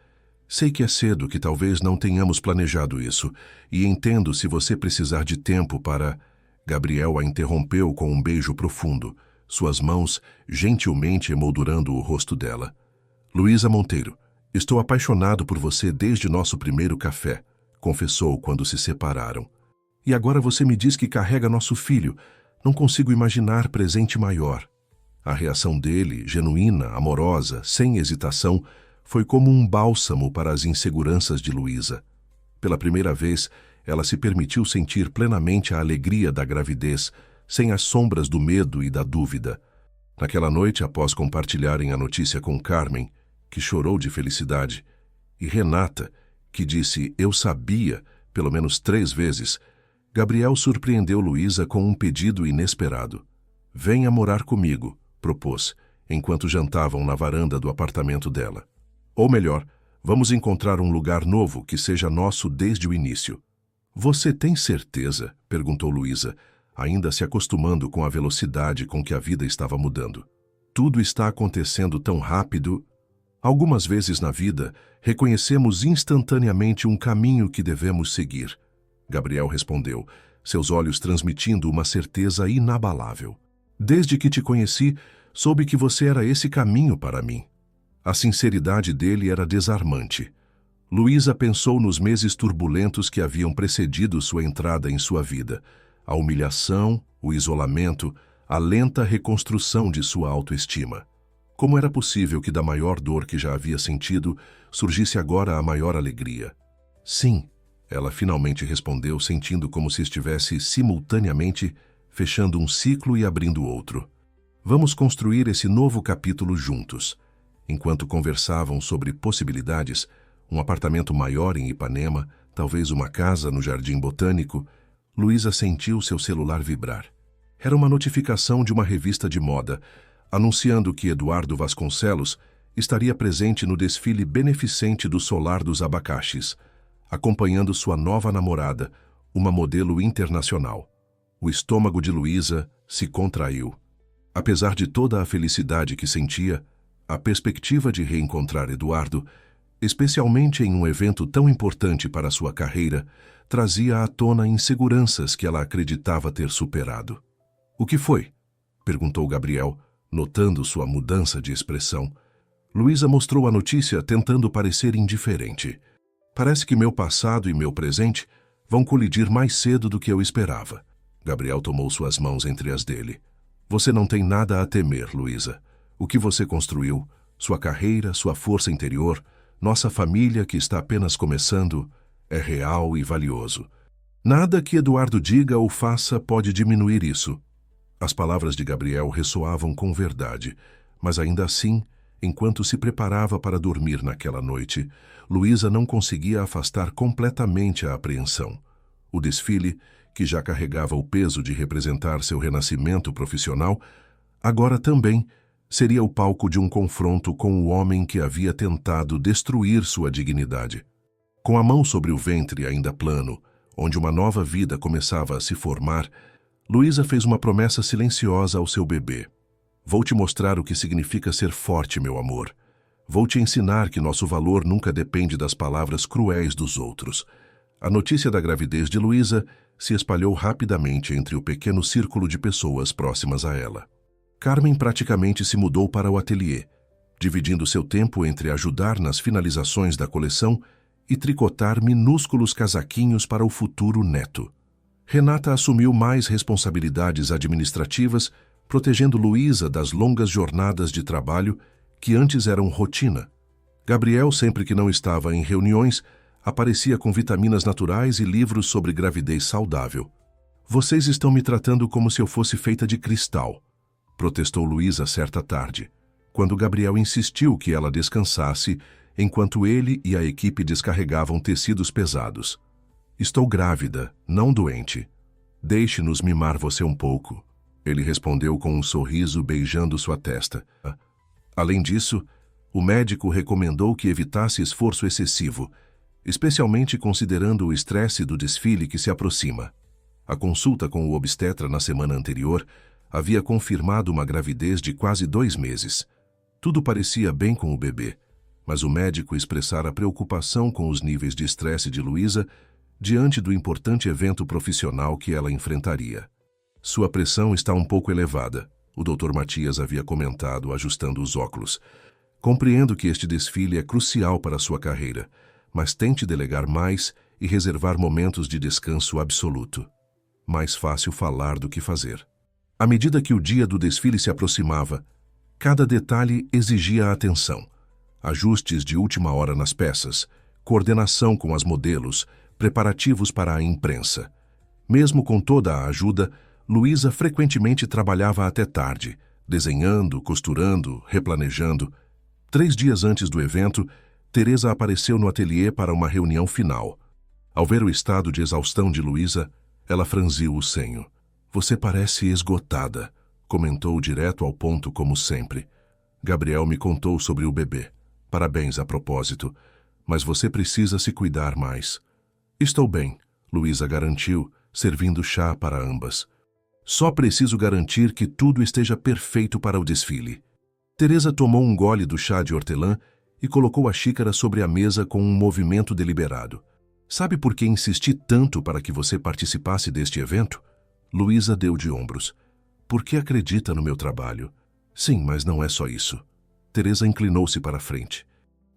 Sei que é cedo, que talvez não tenhamos planejado isso, e entendo se você precisar de tempo para... Gabriel a interrompeu com um beijo profundo, suas mãos gentilmente emoldurando o rosto dela. Luísa Monteiro, estou apaixonado por você desde nosso primeiro café, confessou quando se separaram. E agora você me diz que carrega nosso filho. Não consigo imaginar presente maior. A reação dele, genuína, amorosa, sem hesitação, foi como um bálsamo para as inseguranças de Luísa. Pela primeira vez, ela se permitiu sentir plenamente a alegria da gravidez, sem as sombras do medo e da dúvida. Naquela noite, após compartilharem a notícia com Carmen, que chorou de felicidade, e Renata, que disse "eu sabia" pelo menos 3 vezes, Gabriel surpreendeu Luísa com um pedido inesperado. "Venha morar comigo", propôs, enquanto jantavam na varanda do apartamento dela. Ou melhor, vamos encontrar um lugar novo que seja nosso desde o início. Você tem certeza? Perguntou Luísa, ainda se acostumando com a velocidade com que a vida estava mudando. Tudo está acontecendo tão rápido. Algumas vezes na vida, reconhecemos instantaneamente um caminho que devemos seguir. Gabriel respondeu, seus olhos transmitindo uma certeza inabalável. Desde que te conheci, soube que você era esse caminho para mim. A sinceridade dele era desarmante. Luísa pensou nos meses turbulentos que haviam precedido sua entrada em sua vida. A humilhação, o isolamento, a lenta reconstrução de sua autoestima. Como era possível que da maior dor que já havia sentido, surgisse agora a maior alegria? Sim, ela finalmente respondeu, sentindo como se estivesse simultaneamente fechando um ciclo e abrindo outro. Vamos construir esse novo capítulo juntos. Enquanto conversavam sobre possibilidades, um apartamento maior em Ipanema, talvez uma casa no Jardim Botânico, Luísa sentiu seu celular vibrar. Era uma notificação de uma revista de moda, anunciando que Eduardo Vasconcelos estaria presente no desfile beneficente do Solar dos Abacaxis, acompanhando sua nova namorada, uma modelo internacional. O estômago de Luísa se contraiu. Apesar de toda a felicidade que sentia, a perspectiva de reencontrar Eduardo, especialmente em um evento tão importante para sua carreira, trazia à tona inseguranças que ela acreditava ter superado. O que foi? Perguntou Gabriel, notando sua mudança de expressão. Luísa mostrou a notícia tentando parecer indiferente. Parece que meu passado e meu presente vão colidir mais cedo do que eu esperava. Gabriel tomou suas mãos entre as dele. Você não tem nada a temer, Luísa. O que você construiu, sua carreira, sua força interior, nossa família que está apenas começando, é real e valioso. Nada que Eduardo diga ou faça pode diminuir isso. As palavras de Gabriel ressoavam com verdade, mas ainda assim, enquanto se preparava para dormir naquela noite, Luísa não conseguia afastar completamente a apreensão. O desfile, que já carregava o peso de representar seu renascimento profissional, agora também seria o palco de um confronto com o homem que havia tentado destruir sua dignidade. Com a mão sobre o ventre ainda plano, onde uma nova vida começava a se formar, Luísa fez uma promessa silenciosa ao seu bebê. Vou te mostrar o que significa ser forte, meu amor. Vou te ensinar que nosso valor nunca depende das palavras cruéis dos outros. A notícia da gravidez de Luísa se espalhou rapidamente entre o pequeno círculo de pessoas próximas a ela. Carmen praticamente se mudou para o ateliê, dividindo seu tempo entre ajudar nas finalizações da coleção e tricotar minúsculos casaquinhos para o futuro neto. Renata assumiu mais responsabilidades administrativas, protegendo Luísa das longas jornadas de trabalho que antes eram rotina. Gabriel, sempre que não estava em reuniões, aparecia com vitaminas naturais e livros sobre gravidez saudável. Vocês estão me tratando como se eu fosse feita de cristal, protestou Luísa certa tarde, quando Gabriel insistiu que ela descansasse enquanto ele e a equipe descarregavam tecidos pesados. Estou grávida, não doente. Deixe-nos mimar você um pouco, ele respondeu com um sorriso beijando sua testa. Além disso, o médico recomendou que evitasse esforço excessivo, especialmente considerando o estresse do desfile que se aproxima. A consulta com o obstetra na semana anterior havia confirmado uma gravidez de quase 2 meses. Tudo parecia bem com o bebê, mas o médico expressara preocupação com os níveis de estresse de Luísa diante do importante evento profissional que ela enfrentaria. Sua pressão está um pouco elevada, o Dr. Matias havia comentado, ajustando os óculos. Compreendo que este desfile é crucial para sua carreira, mas tente delegar mais e reservar momentos de descanso absoluto. Mais fácil falar do que fazer. À medida que o dia do desfile se aproximava, cada detalhe exigia atenção. Ajustes de última hora nas peças, coordenação com as modelos, preparativos para a imprensa. Mesmo com toda a ajuda, Luísa frequentemente trabalhava até tarde, desenhando, costurando, replanejando. 3 dias antes do evento, Teresa apareceu no ateliê para uma reunião final. Ao ver o estado de exaustão de Luísa, ela franziu o senho. Você parece esgotada, comentou direto ao ponto como sempre. Gabriel me contou sobre o bebê. Parabéns a propósito, mas você precisa se cuidar mais. Estou bem, Luísa garantiu, servindo chá para ambas. Só preciso garantir que tudo esteja perfeito para o desfile. Teresa tomou um gole do chá de hortelã e colocou a xícara sobre a mesa com um movimento deliberado. Sabe por que insisti tanto para que você participasse deste evento? Luísa deu de ombros. Porque acredita no meu trabalho. Sim, mas não é só isso. Teresa inclinou-se para a frente.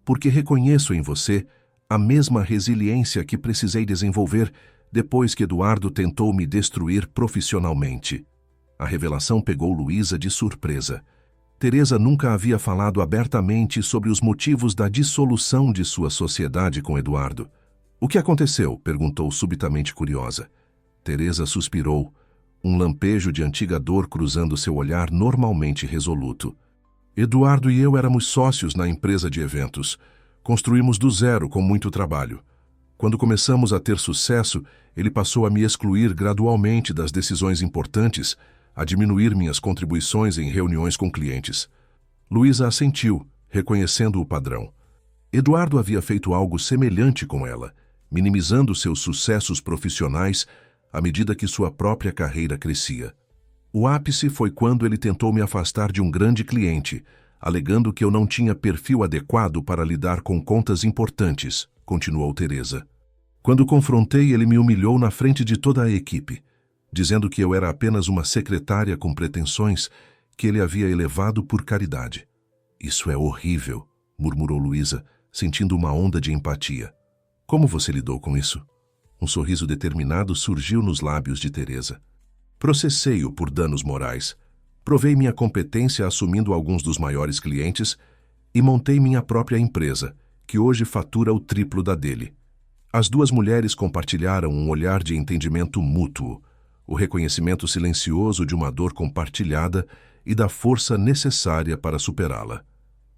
Porque reconheço em você a mesma resiliência que precisei desenvolver depois que Eduardo tentou me destruir profissionalmente. A revelação pegou Luísa de surpresa. Teresa nunca havia falado abertamente sobre os motivos da dissolução de sua sociedade com Eduardo. O que aconteceu? Perguntou subitamente curiosa. Teresa suspirou, um lampejo de antiga dor cruzando seu olhar normalmente resoluto. Eduardo e eu éramos sócios na empresa de eventos. Construímos do zero com muito trabalho. Quando começamos a ter sucesso, ele passou a me excluir gradualmente das decisões importantes, a diminuir minhas contribuições em reuniões com clientes. Luísa assentiu, reconhecendo o padrão. Eduardo havia feito algo semelhante com ela, minimizando seus sucessos profissionais à medida que sua própria carreira crescia. O ápice foi quando ele tentou me afastar de um grande cliente, alegando que eu não tinha perfil adequado para lidar com contas importantes, continuou Teresa. Quando confrontei, ele me humilhou na frente de toda a equipe, dizendo que eu era apenas uma secretária com pretensões que ele havia elevado por caridade. Isso é horrível, murmurou Luísa, sentindo uma onda de empatia. Como você lidou com isso? Um sorriso determinado surgiu nos lábios de Teresa. Processei-o por danos morais. Provei minha competência assumindo alguns dos maiores clientes e montei minha própria empresa, que hoje fatura o triplo da dele. As duas mulheres compartilharam um olhar de entendimento mútuo, o reconhecimento silencioso de uma dor compartilhada e da força necessária para superá-la.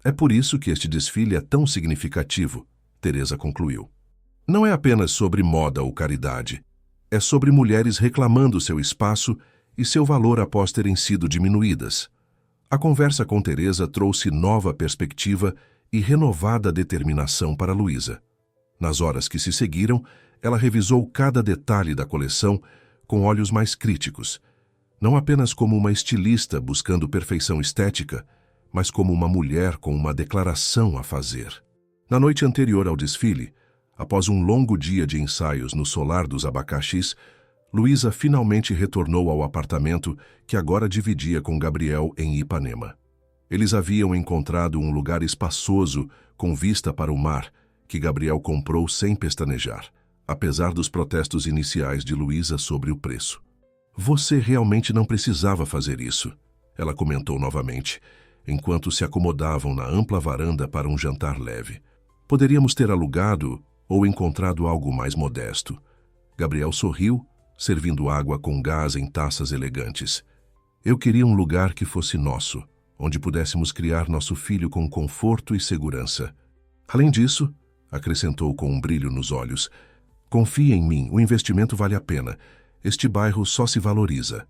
É por isso que este desfile é tão significativo, Teresa concluiu. Não é apenas sobre moda ou caridade. É sobre mulheres reclamando seu espaço e seu valor após terem sido diminuídas. A conversa com Teresa trouxe nova perspectiva e renovada determinação para Luísa. Nas horas que se seguiram, ela revisou cada detalhe da coleção com olhos mais críticos, Não apenas como uma estilista buscando perfeição estética, mas como uma mulher com uma declaração a fazer. Na noite anterior ao desfile, após um longo dia de ensaios no solar dos abacaxis, Luísa finalmente retornou ao apartamento que agora dividia com Gabriel em Ipanema. Eles haviam encontrado um lugar espaçoso com vista para o mar, que Gabriel comprou sem pestanejar, apesar dos protestos iniciais de Luísa sobre o preço. Você realmente não precisava fazer isso, ela comentou novamente, enquanto se acomodavam na ampla varanda para um jantar leve. Poderíamos ter alugado ou encontrado algo mais modesto. Gabriel sorriu, servindo água com gás em taças elegantes. Eu queria um lugar que fosse nosso, onde pudéssemos criar nosso filho com conforto e segurança. Além disso, acrescentou com um brilho nos olhos, confie em mim, o investimento vale a pena. Este bairro só se valoriza.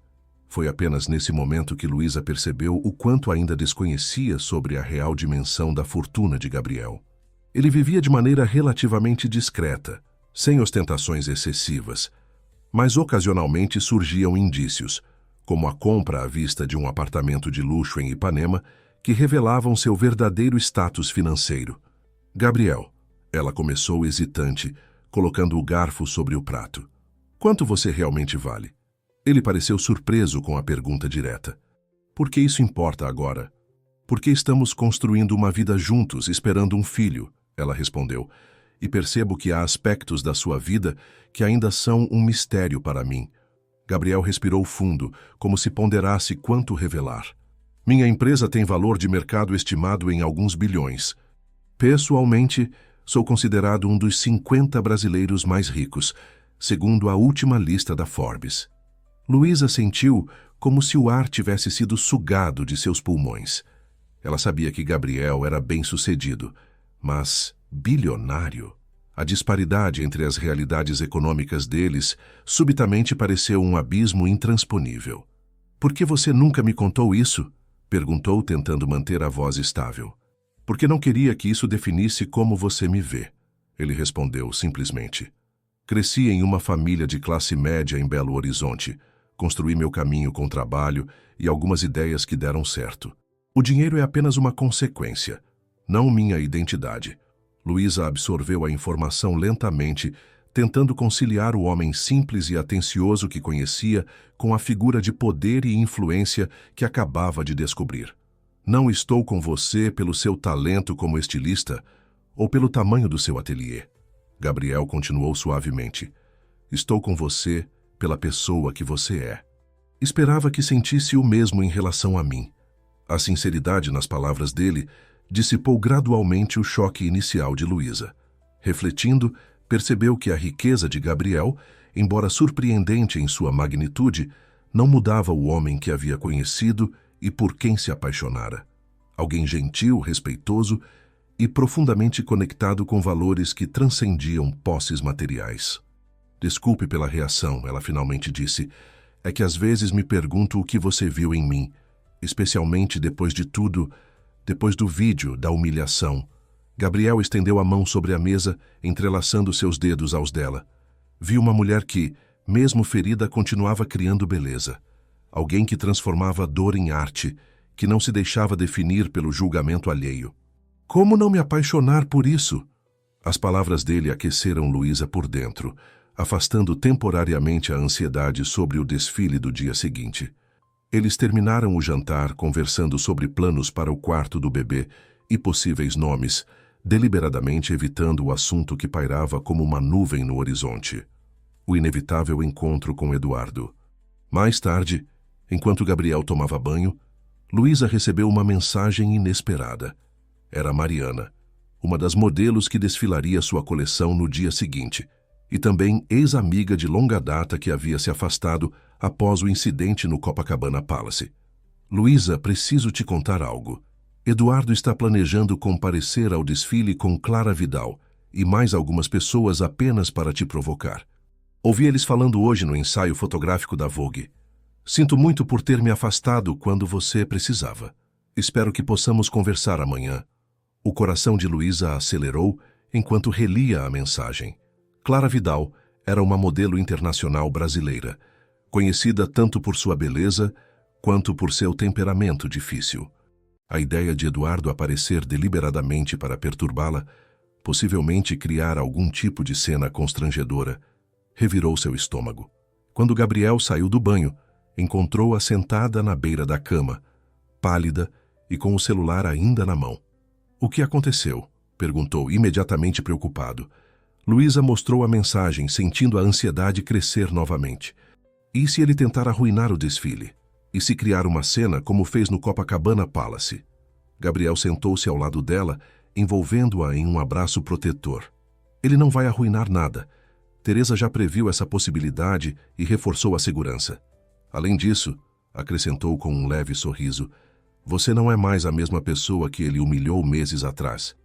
Foi apenas nesse momento que Luísa percebeu o quanto ainda desconhecia sobre a real dimensão da fortuna de Gabriel. Ele vivia de maneira relativamente discreta, sem ostentações excessivas, mas ocasionalmente surgiam indícios, como a compra à vista de um apartamento de luxo em Ipanema, que revelavam seu verdadeiro status financeiro. Gabriel, ela começou hesitante, colocando o garfo sobre o prato. Quanto você realmente vale? Ele pareceu surpreso com a pergunta direta. Por que isso importa agora? Porque estamos construindo uma vida juntos, esperando um filho, ela respondeu, e percebo que há aspectos da sua vida que ainda são um mistério para mim. Gabriel respirou fundo, como se ponderasse quanto revelar. Minha empresa tem valor de mercado estimado em alguns bilhões. Pessoalmente, sou considerado um dos 50 brasileiros mais ricos, segundo a última lista da Forbes. Luísa sentiu como se o ar tivesse sido sugado de seus pulmões. Ela sabia que Gabriel era bem-sucedido, mas bilionário? A disparidade entre as realidades econômicas deles subitamente pareceu um abismo intransponível. Por que você nunca me contou isso? Perguntou, tentando manter a voz estável. Porque não queria que isso definisse como você me vê. Ele respondeu simplesmente. Cresci em uma família de classe média em Belo Horizonte. Construí meu caminho com trabalho e algumas ideias que deram certo. O dinheiro é apenas uma consequência, não minha identidade. Luísa absorveu a informação lentamente, tentando conciliar o homem simples e atencioso que conhecia com a figura de poder e influência que acabava de descobrir. Não estou com você pelo seu talento como estilista ou pelo tamanho do seu ateliê. Gabriel continuou suavemente. Estou com você pela pessoa que você é. Esperava que sentisse o mesmo em relação a mim. A sinceridade nas palavras dele dissipou gradualmente o choque inicial de Luísa. Refletindo, percebeu que a riqueza de Gabriel, embora surpreendente em sua magnitude, não mudava o homem que havia conhecido e por quem se apaixonara. Alguém gentil, respeitoso e profundamente conectado com valores que transcendiam posses materiais. Desculpe pela reação, ela finalmente disse. É que às vezes me pergunto o que você viu em mim, especialmente depois de tudo, depois do vídeo da humilhação. Gabriel estendeu a mão sobre a mesa, entrelaçando seus dedos aos dela. Vi uma mulher que, mesmo ferida, continuava criando beleza. Alguém que transformava a dor em arte, que não se deixava definir pelo julgamento alheio. Como não me apaixonar por isso? As palavras dele aqueceram Luísa por dentro, afastando temporariamente a ansiedade sobre o desfile do dia seguinte. Eles terminaram o jantar conversando sobre planos para o quarto do bebê e possíveis nomes, deliberadamente evitando o assunto que pairava como uma nuvem no horizonte. O inevitável encontro com Eduardo. Mais tarde, enquanto Gabriel tomava banho, Luísa recebeu uma mensagem inesperada. Era Mariana, uma das modelos que desfilaria sua coleção no dia seguinte, e também ex-amiga de longa data que havia se afastado após o incidente no Copacabana Palace. Luísa, preciso te contar algo. Eduardo está planejando comparecer ao desfile com Clara Vidal e mais algumas pessoas apenas para te provocar. Ouvi eles falando hoje no ensaio fotográfico da Vogue. Sinto muito por ter me afastado quando você precisava. Espero que possamos conversar amanhã. O coração de Luísa acelerou enquanto relia a mensagem. Clara Vidal era uma modelo internacional brasileira, conhecida tanto por sua beleza quanto por seu temperamento difícil. A ideia de Eduardo aparecer deliberadamente para perturbá-la, possivelmente criar algum tipo de cena constrangedora, revirou seu estômago. Quando Gabriel saiu do banho, encontrou-a sentada na beira da cama, pálida e com o celular ainda na mão. "O que aconteceu?" perguntou, imediatamente preocupado. Luísa mostrou a mensagem, sentindo a ansiedade crescer novamente. E se ele tentar arruinar o desfile? E se criar uma cena como fez no Copacabana Palace? Gabriel sentou-se ao lado dela, envolvendo-a em um abraço protetor. "Ele não vai arruinar nada. Teresa já previu essa possibilidade e reforçou a segurança. Além disso," acrescentou com um leve sorriso, "você não é mais a mesma pessoa que ele humilhou meses atrás.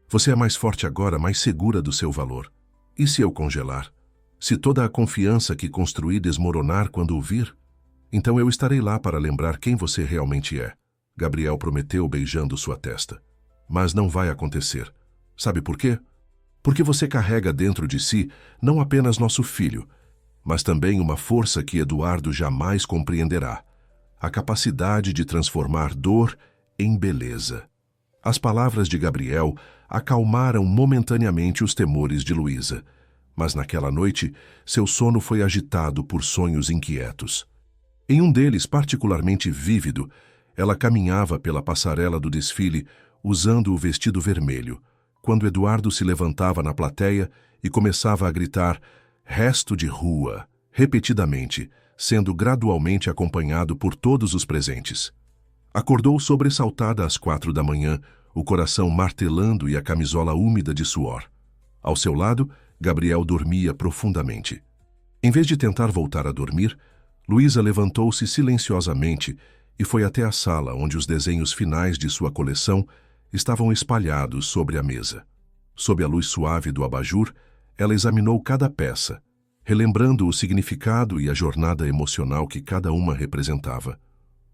Você é mais forte agora, mais segura do seu valor. E se eu congelar? Se toda a confiança que construí desmoronar quando o vir? Então eu estarei lá para lembrar quem você realmente é." Gabriel prometeu, beijando sua testa. "Mas não vai acontecer. Sabe por quê? Porque você carrega dentro de si não apenas nosso filho, mas também uma força que Eduardo jamais compreenderá. A capacidade de transformar dor em beleza." As palavras de Gabriel acalmaram momentaneamente os temores de Luísa, mas naquela noite seu sono foi agitado por sonhos inquietos. Em um deles, particularmente vívido, ela caminhava pela passarela do desfile usando o vestido vermelho, quando Eduardo se levantava na plateia e começava a gritar "resto de rua", repetidamente, sendo gradualmente acompanhado por todos os presentes. Acordou sobressaltada às 4 da manhã, o coração martelando e a camisola úmida de suor. Ao seu lado, Gabriel dormia profundamente. Em vez de tentar voltar a dormir, Luísa levantou-se silenciosamente e foi até a sala onde os desenhos finais de sua coleção estavam espalhados sobre a mesa. Sob a luz suave do abajur, ela examinou cada peça, relembrando o significado e a jornada emocional que cada uma representava.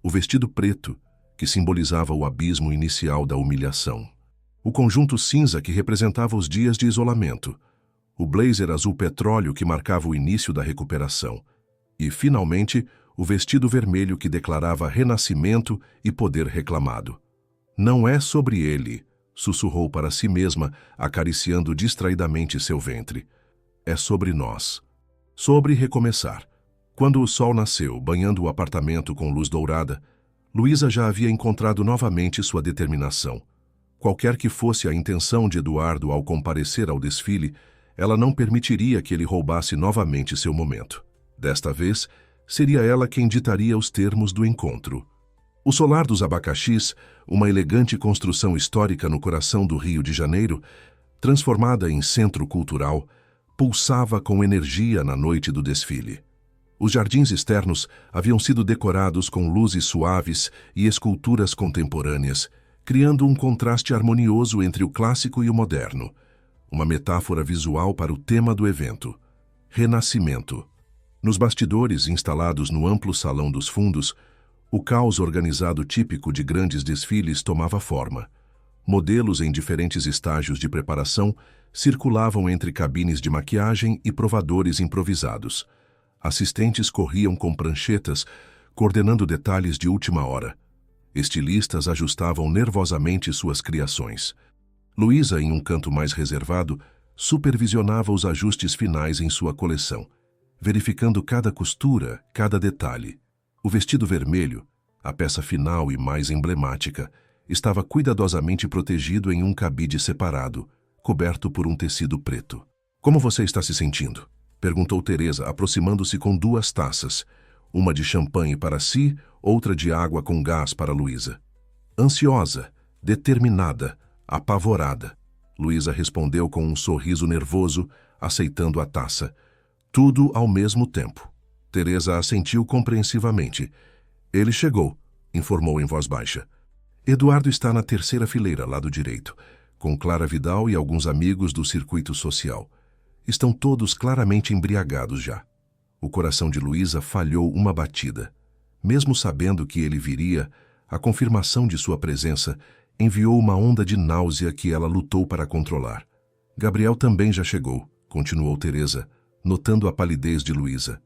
O vestido preto, que simbolizava o abismo inicial da humilhação. O conjunto cinza, que representava os dias de isolamento. O blazer azul petróleo, que marcava o início da recuperação. E, finalmente, o vestido vermelho, que declarava renascimento e poder reclamado. "Não é sobre ele", sussurrou para si mesma, acariciando distraidamente seu ventre. "É sobre nós. Sobre recomeçar." Quando o sol nasceu, banhando o apartamento com luz dourada, Luísa já havia encontrado novamente sua determinação. Qualquer que fosse a intenção de Eduardo ao comparecer ao desfile, ela não permitiria que ele roubasse novamente seu momento. Desta vez, seria ela quem ditaria os termos do encontro. O Solar dos Abacaxis, uma elegante construção histórica no coração do Rio de Janeiro, transformada em centro cultural, pulsava com energia na noite do desfile. Os jardins externos haviam sido decorados com luzes suaves e esculturas contemporâneas, criando um contraste harmonioso entre o clássico e o moderno, uma metáfora visual para o tema do evento: renascimento. Nos bastidores, instalados no amplo salão dos fundos, o caos organizado típico de grandes desfiles tomava forma. Modelos em diferentes estágios de preparação circulavam entre cabines de maquiagem e provadores improvisados. Assistentes corriam com pranchetas, coordenando detalhes de última hora. Estilistas ajustavam nervosamente suas criações. Luísa, em um canto mais reservado, supervisionava os ajustes finais em sua coleção, verificando cada costura, cada detalhe. O vestido vermelho, a peça final e mais emblemática, estava cuidadosamente protegido em um cabide separado, coberto por um tecido preto. "Como você está se sentindo?" perguntou Teresa, aproximando-se com 2 taças, uma de champanhe para si, outra de água com gás para Luísa. "Ansiosa, determinada, apavorada." Luísa respondeu com um sorriso nervoso, aceitando a taça. "Tudo ao mesmo tempo." Teresa assentiu compreensivamente. "Ele chegou", informou em voz baixa. "Eduardo está na 3ª fileira, lado direito, com Clara Vidal e alguns amigos do circuito social. Estão todos claramente embriagados já." O coração de Luísa falhou uma batida. Mesmo sabendo que ele viria, a confirmação de sua presença enviou uma onda de náusea que ela lutou para controlar. "Gabriel também já chegou", continuou Teresa, notando a palidez de Luísa.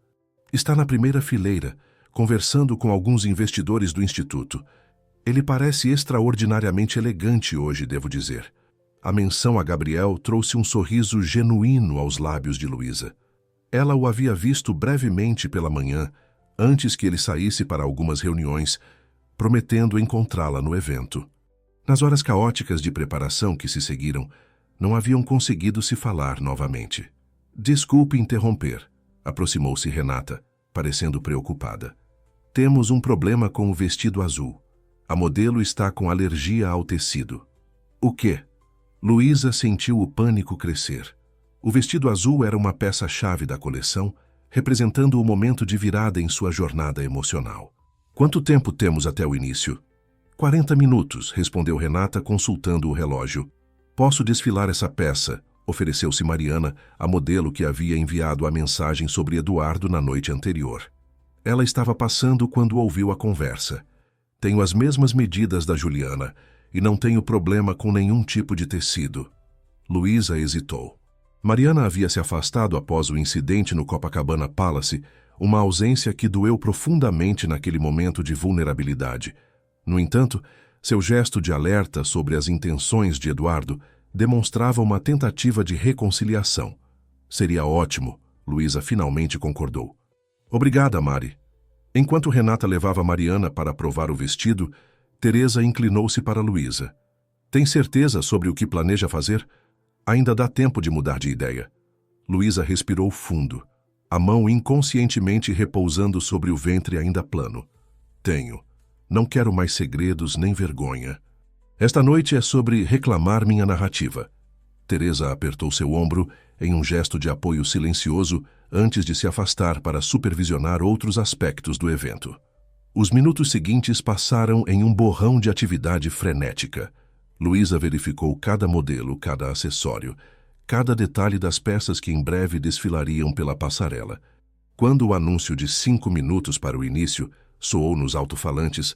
Está na primeira fileira, conversando com alguns investidores do instituto. Ele parece extraordinariamente elegante hoje, devo dizer. A menção a Gabriel trouxe um sorriso genuíno aos lábios de Luísa. Ela o havia visto brevemente pela manhã, antes que ele saísse para algumas reuniões, prometendo encontrá-la no evento. Nas horas caóticas de preparação que se seguiram, não haviam conseguido se falar novamente. Desculpe interromper, aproximou-se Renata, parecendo preocupada. Temos um problema com o vestido azul. A modelo está com alergia ao tecido. O quê? Luísa sentiu o pânico crescer. O vestido azul era uma peça-chave da coleção, representando o momento de virada em sua jornada emocional. Quanto tempo temos até o início? 40 minutos, respondeu Renata, consultando o relógio. Posso desfilar essa peça, ofereceu-se Mariana, a modelo que havia enviado a mensagem sobre Eduardo na noite anterior. Ela estava passando quando ouviu a conversa. Tenho as mesmas medidas da Juliana e não tenho problema com nenhum tipo de tecido. Luísa hesitou. Mariana havia se afastado após o incidente no Copacabana Palace, uma ausência que doeu profundamente naquele momento de vulnerabilidade. No entanto, seu gesto de alerta sobre as intenções de Eduardo demonstrava uma tentativa de reconciliação. Seria ótimo, Luísa finalmente concordou. Obrigada, Mari. Enquanto Renata levava Mariana para provar o vestido, Teresa inclinou-se para Luísa. Tem certeza sobre o que planeja fazer? Ainda dá tempo de mudar de ideia. Luísa respirou fundo, a mão inconscientemente repousando sobre o ventre ainda plano. Tenho. Não quero mais segredos nem vergonha. Esta noite é sobre reclamar minha narrativa. Teresa apertou seu ombro em um gesto de apoio silencioso antes de se afastar para supervisionar outros aspectos do evento. Os minutos seguintes passaram em um borrão de atividade frenética. Luísa verificou cada modelo, cada acessório, cada detalhe das peças que em breve desfilariam pela passarela. Quando o anúncio de 5 minutos para o início soou nos alto-falantes,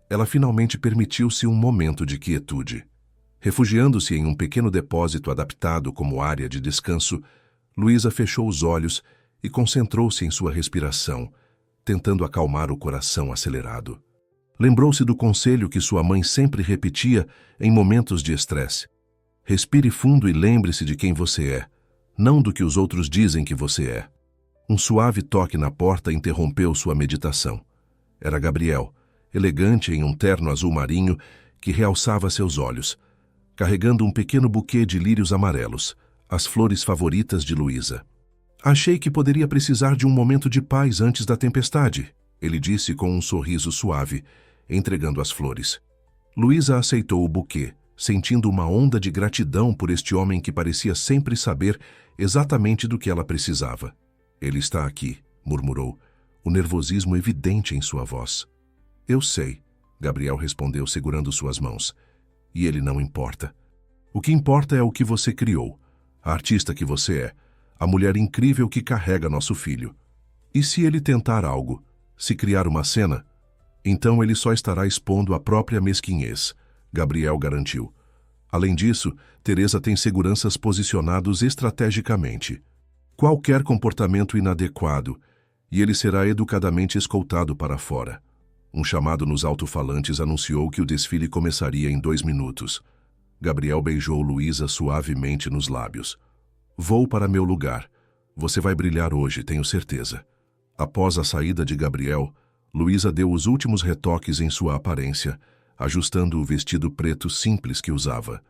ela finalmente permitiu-se um momento de quietude. Refugiando-se em um pequeno depósito adaptado como área de descanso, Luísa fechou os olhos e concentrou-se em sua respiração, tentando acalmar o coração acelerado. Lembrou-se do conselho que sua mãe sempre repetia em momentos de estresse. Respire fundo e lembre-se de quem você é, não do que os outros dizem que você é. Um suave toque na porta interrompeu sua meditação. Era Gabriel, elegante em um terno azul marinho que realçava seus olhos, carregando um pequeno buquê de lírios amarelos, as flores favoritas de Luísa. Achei que poderia precisar de um momento de paz antes da tempestade, ele disse com um sorriso suave, entregando as flores. Luísa aceitou o buquê, sentindo uma onda de gratidão por este homem que parecia sempre saber exatamente do que ela precisava. Ele está aqui, murmurou, o nervosismo evidente em sua voz. Eu sei, Gabriel respondeu segurando suas mãos. E ele não importa. O que importa é o que você criou, a artista que você é, a mulher incrível que carrega nosso filho. E se ele tentar algo, se criar uma cena, então ele só estará expondo a própria mesquinhez, Gabriel garantiu. Além disso, Teresa tem seguranças posicionados estrategicamente. Qualquer comportamento inadequado, e ele será educadamente escoltado para fora. Um chamado nos alto-falantes anunciou que o desfile começaria em 2 minutos. Gabriel beijou Luísa suavemente nos lábios. Vou para meu lugar. Você vai brilhar hoje, tenho certeza. Após a saída de Gabriel, Luísa deu os últimos retoques em sua aparência, ajustando o vestido preto simples que usava.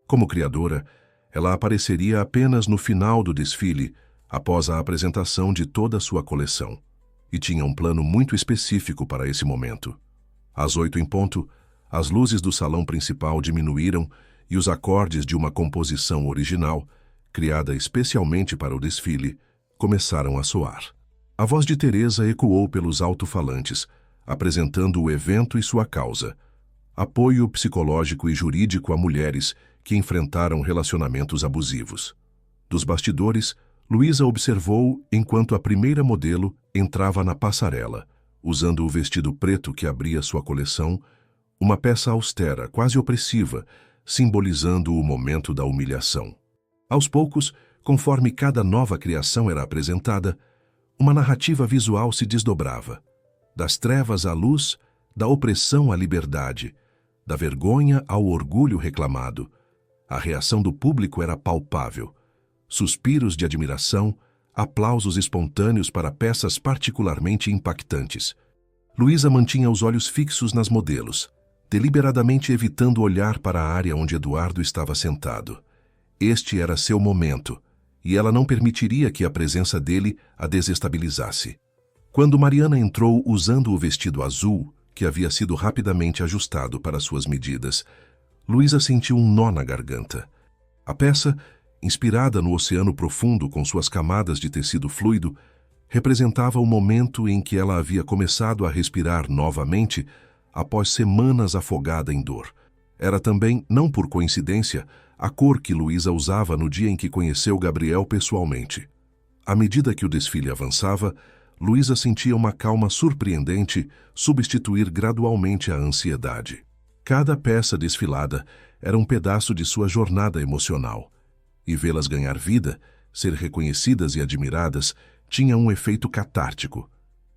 Como criadora, ela apareceria apenas no final do desfile, após a apresentação de toda a sua coleção. E tinha um plano muito específico para esse momento. Às 8 em ponto, as luzes do salão principal diminuíram e os acordes de uma composição original, criada especialmente para o desfile, começaram a soar. A voz de Teresa ecoou pelos alto-falantes, apresentando o evento e sua causa. Apoio psicológico e jurídico a mulheres que enfrentaram relacionamentos abusivos. Dos bastidores, Luísa observou enquanto a primeira modelo entrava na passarela, usando o vestido preto que abria sua coleção, uma peça austera, quase opressiva, simbolizando o momento da humilhação. Aos poucos, conforme cada nova criação era apresentada, Uma narrativa visual se desdobrava. Das trevas à luz, da opressão à liberdade, da vergonha ao orgulho reclamado. A reação do público era palpável. Suspiros de admiração, aplausos espontâneos para peças particularmente impactantes. Luísa mantinha os olhos fixos nas modelos, deliberadamente evitando olhar para a área onde Eduardo estava sentado. Este era seu momento, e ela não permitiria que a presença dele a desestabilizasse. Quando Mariana entrou usando o vestido azul, que havia sido rapidamente ajustado para suas medidas, Luísa sentiu um nó na garganta. A peça, inspirada no oceano profundo com suas camadas de tecido fluido, representava o momento em que ela havia começado a respirar novamente após semanas afogada em dor. Era também, não por coincidência, a cor que Luísa usava no dia em que conheceu Gabriel pessoalmente. À medida que o desfile avançava, Luísa sentia uma calma surpreendente substituir gradualmente a ansiedade. Cada peça desfilada era um pedaço de sua jornada emocional. E vê-las ganhar vida, ser reconhecidas e admiradas, tinha um efeito catártico.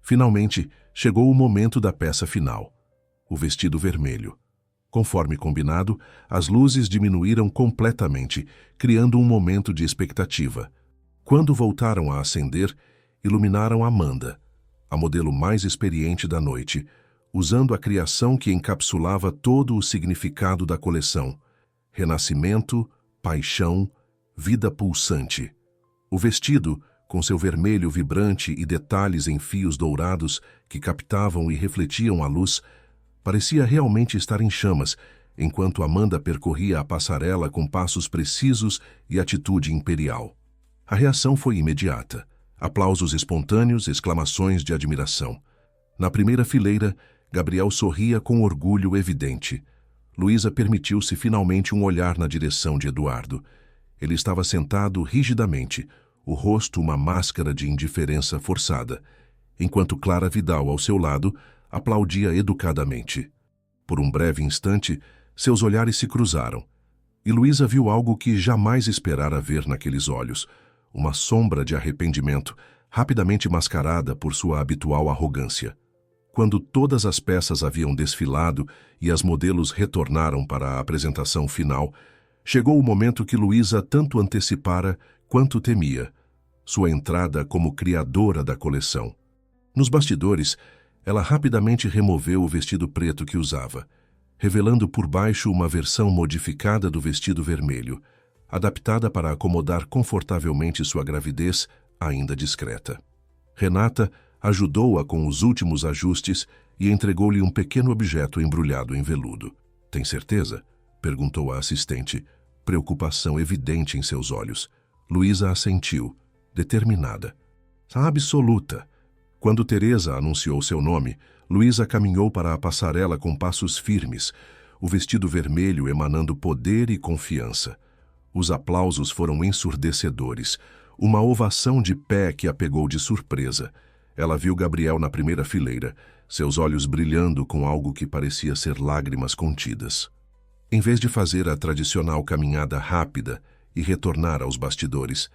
Finalmente, chegou o momento da peça final. O vestido vermelho. Conforme combinado, as luzes diminuíram completamente, criando um momento de expectativa. Quando voltaram a acender, iluminaram Amanda, a modelo mais experiente da noite, usando a criação que encapsulava todo o significado da coleção: renascimento, paixão, vida pulsante. O vestido, com seu vermelho vibrante e detalhes em fios dourados que captavam e refletiam a luz, parecia realmente estar em chamas, enquanto Amanda percorria a passarela com passos precisos e atitude imperial. A reação foi imediata. Aplausos espontâneos, exclamações de admiração. Na primeira fileira, Gabriel sorria com orgulho evidente. Luísa permitiu-se finalmente um olhar na direção de Eduardo. Ele estava sentado rigidamente, o rosto uma máscara de indiferença forçada, enquanto Clara Vidal, ao seu lado, aplaudia educadamente. Por um breve instante, seus olhares se cruzaram, e Luísa viu algo que jamais esperara ver naqueles olhos: uma sombra de arrependimento, rapidamente mascarada por sua habitual arrogância. Quando todas as peças haviam desfilado e as modelos retornaram para a apresentação final, chegou o momento que Luísa tanto antecipara quanto temia: sua entrada como criadora da coleção. Nos bastidores, ela rapidamente removeu o vestido preto que usava, revelando por baixo uma versão modificada do vestido vermelho, adaptada para acomodar confortavelmente sua gravidez, ainda discreta. Renata ajudou-a com os últimos ajustes e entregou-lhe um pequeno objeto embrulhado em veludo. "Tem certeza?" perguntou a assistente, preocupação evidente em seus olhos. Luísa assentiu, determinada. "Absoluta." Quando Teresa anunciou seu nome, Luísa caminhou para a passarela com passos firmes, o vestido vermelho emanando poder e confiança. Os aplausos foram ensurdecedores, uma ovação de pé que a pegou de surpresa. Ela viu Gabriel na primeira fileira, seus olhos brilhando com algo que parecia ser lágrimas contidas. Em vez de fazer a tradicional caminhada rápida e retornar aos bastidores,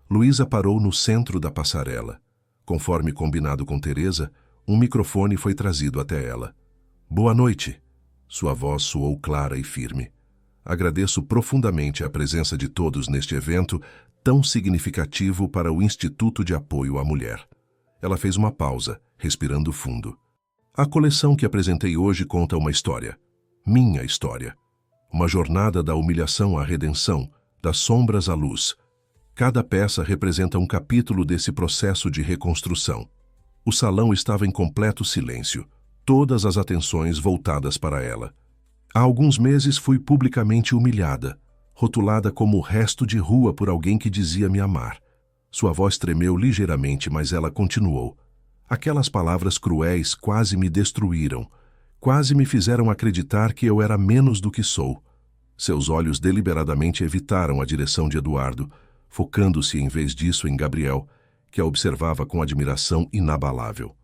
Luísa parou no centro da passarela. Conforme combinado com Teresa, um microfone foi trazido até ela. "Boa noite." Sua voz soou clara e firme. "Agradeço profundamente a presença de todos neste evento tão significativo para o Instituto de Apoio à Mulher." Ela fez uma pausa, respirando fundo. "A coleção que apresentei hoje conta uma história. Minha história. Uma jornada da humilhação à redenção, das sombras à luz. Cada peça representa um capítulo desse processo de reconstrução." O salão estava em completo silêncio, todas as atenções voltadas para ela. "Há alguns meses fui publicamente humilhada, rotulada como resto de rua por alguém que dizia me amar." Sua voz tremeu ligeiramente, mas ela continuou. "Aquelas palavras cruéis quase me destruíram, quase me fizeram acreditar que eu era menos do que sou." Seus olhos deliberadamente evitaram a direção de Eduardo, focando-se em vez disso em Gabriel, que a observava com admiração inabalável.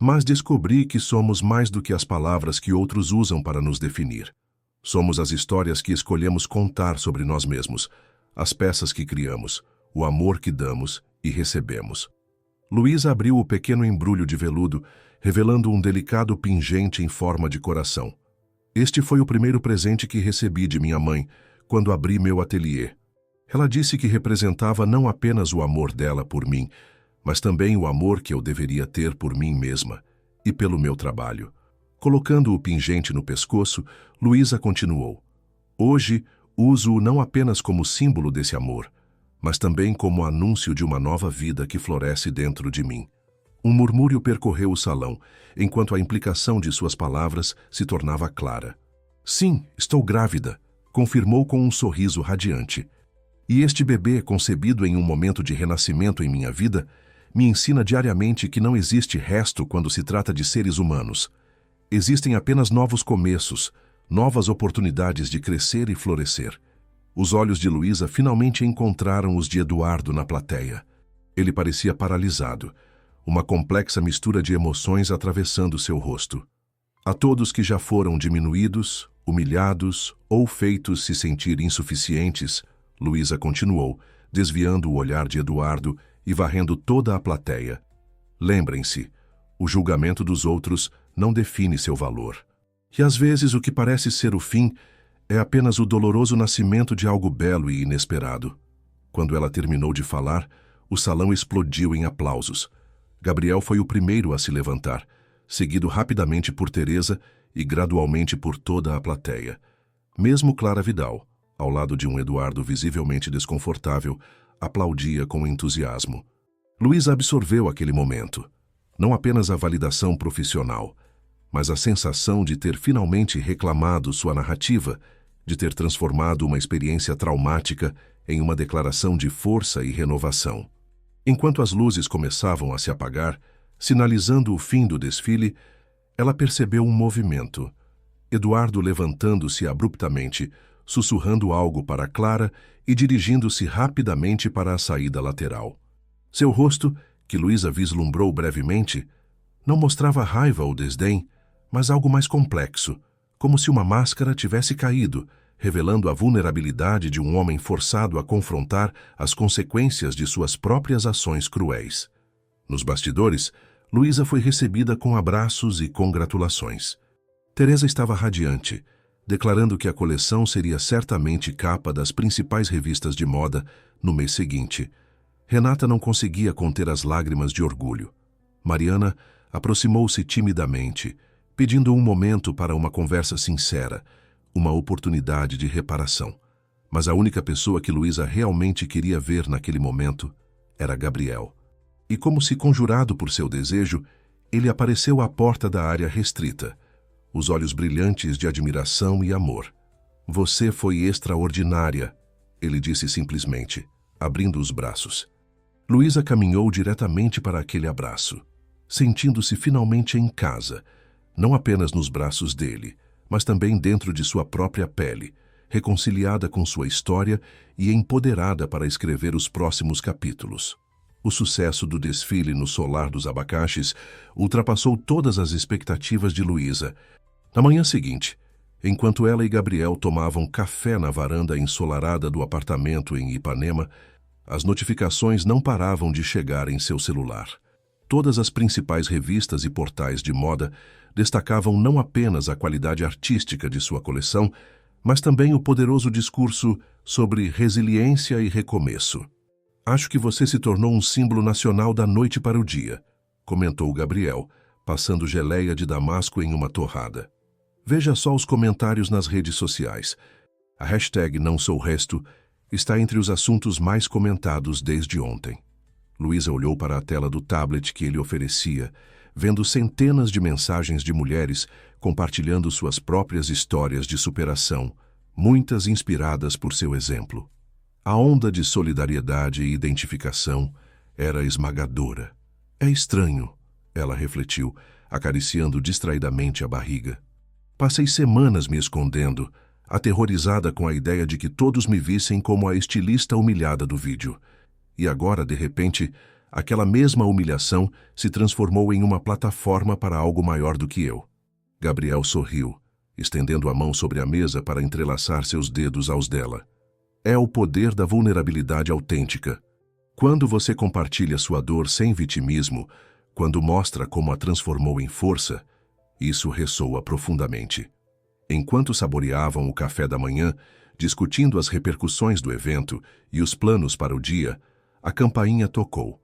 "Mas descobri que somos mais do que as palavras que outros usam para nos definir. Somos as histórias que escolhemos contar sobre nós mesmos, as peças que criamos, o amor que damos e recebemos." Luísa abriu o pequeno embrulho de veludo, revelando um delicado pingente em forma de coração. Este foi o primeiro presente que recebi de minha mãe, quando abri meu ateliê. Ela disse que representava não apenas o amor dela por mim, mas também o amor que eu deveria ter por mim mesma e pelo meu trabalho. Colocando o pingente no pescoço, Luísa continuou. Hoje, uso-o não apenas como símbolo desse amor, mas também como anúncio de uma nova vida que floresce dentro de mim. Um murmúrio percorreu o salão, enquanto a implicação de suas palavras se tornava clara. Sim, estou grávida, confirmou com um sorriso radiante. E este bebê, concebido em um momento de renascimento em minha vida, me ensina diariamente que não existe resto quando se trata de seres humanos. Existem apenas novos começos, novas oportunidades de crescer e florescer. Os olhos de Luísa finalmente encontraram os de Eduardo na plateia. Ele parecia paralisado, uma complexa mistura de emoções atravessando seu rosto. A todos que já foram diminuídos, humilhados ou feitos se sentir insuficientes, Luísa continuou, desviando o olhar de Eduardo e varrendo toda a plateia. Lembrem-se, o julgamento dos outros não define seu valor. E às vezes o que parece ser o fim é apenas o doloroso nascimento de algo belo e inesperado. Quando ela terminou de falar, o salão explodiu em aplausos. Gabriel foi o primeiro a se levantar, seguido rapidamente por Teresa e gradualmente por toda a plateia. Mesmo Clara Vidal, ao lado de um Eduardo visivelmente desconfortável, aplaudia com entusiasmo. Luísa absorveu aquele momento. Não apenas a validação profissional, mas a sensação de ter finalmente reclamado sua narrativa, de ter transformado uma experiência traumática em uma declaração de força e renovação. Enquanto as luzes começavam a se apagar, sinalizando o fim do desfile, ela percebeu um movimento. Eduardo levantando-se abruptamente, sussurrando algo para Clara e dirigindo-se rapidamente para a saída lateral. Seu rosto, que Luísa vislumbrou brevemente, não mostrava raiva ou desdém, mas algo mais complexo, como se uma máscara tivesse caído, revelando a vulnerabilidade de um homem forçado a confrontar as consequências de suas próprias ações cruéis. Nos bastidores, Luísa foi recebida com abraços e congratulações. Teresa estava radiante, declarando que a coleção seria certamente capa das principais revistas de moda no mês seguinte. Renata não conseguia conter as lágrimas de orgulho. Mariana aproximou-se timidamente, pedindo um momento para uma conversa sincera, uma oportunidade de reparação. Mas a única pessoa que Luísa realmente queria ver naquele momento era Gabriel. E como se conjurado por seu desejo, ele apareceu à porta da área restrita, os olhos brilhantes de admiração e amor. Você foi extraordinária, ele disse simplesmente, abrindo os braços. Luísa caminhou diretamente para aquele abraço, sentindo-se finalmente em casa, não apenas nos braços dele, mas também dentro de sua própria pele, reconciliada com sua história e empoderada para escrever os próximos capítulos. O sucesso do desfile no Solar dos Abacaxes ultrapassou todas as expectativas de Luísa. Na manhã seguinte, enquanto ela e Gabriel tomavam café na varanda ensolarada do apartamento em Ipanema, as notificações não paravam de chegar em seu celular. Todas as principais revistas e portais de moda destacavam não apenas a qualidade artística de sua coleção, mas também o poderoso discurso sobre resiliência e recomeço. Acho que você se tornou um símbolo nacional da noite para o dia, comentou Gabriel, passando geleia de damasco em uma torrada. Veja só os comentários nas redes sociais. A hashtag Não Sou Resto está entre os assuntos mais comentados desde ontem. Luísa olhou para a tela do tablet que ele oferecia, vendo centenas de mensagens de mulheres compartilhando suas próprias histórias de superação, muitas inspiradas por seu exemplo. A onda de solidariedade e identificação era esmagadora. É estranho, ela refletiu, acariciando distraidamente a barriga. Passei semanas me escondendo, aterrorizada com a ideia de que todos me vissem como a estilista humilhada do vídeo. E agora, de repente, aquela mesma humilhação se transformou em uma plataforma para algo maior do que eu. Gabriel sorriu, estendendo a mão sobre a mesa para entrelaçar seus dedos aos dela. É o poder da vulnerabilidade autêntica. Quando você compartilha sua dor sem vitimismo, quando mostra como a transformou em força, isso ressoa profundamente. Enquanto saboreavam o café da manhã, discutindo as repercussões do evento e os planos para o dia, a campainha tocou.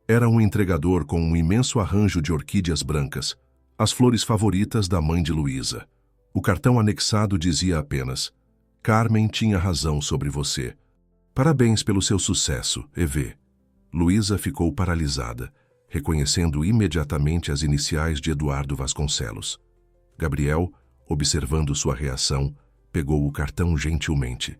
Era um entregador com um imenso arranjo de orquídeas brancas, as flores favoritas da mãe de Luísa. O cartão anexado dizia apenas: Carmen tinha razão sobre você. Parabéns pelo seu sucesso, EV. Luísa ficou paralisada, reconhecendo imediatamente as iniciais de Eduardo Vasconcelos. Gabriel, observando sua reação, pegou o cartão gentilmente.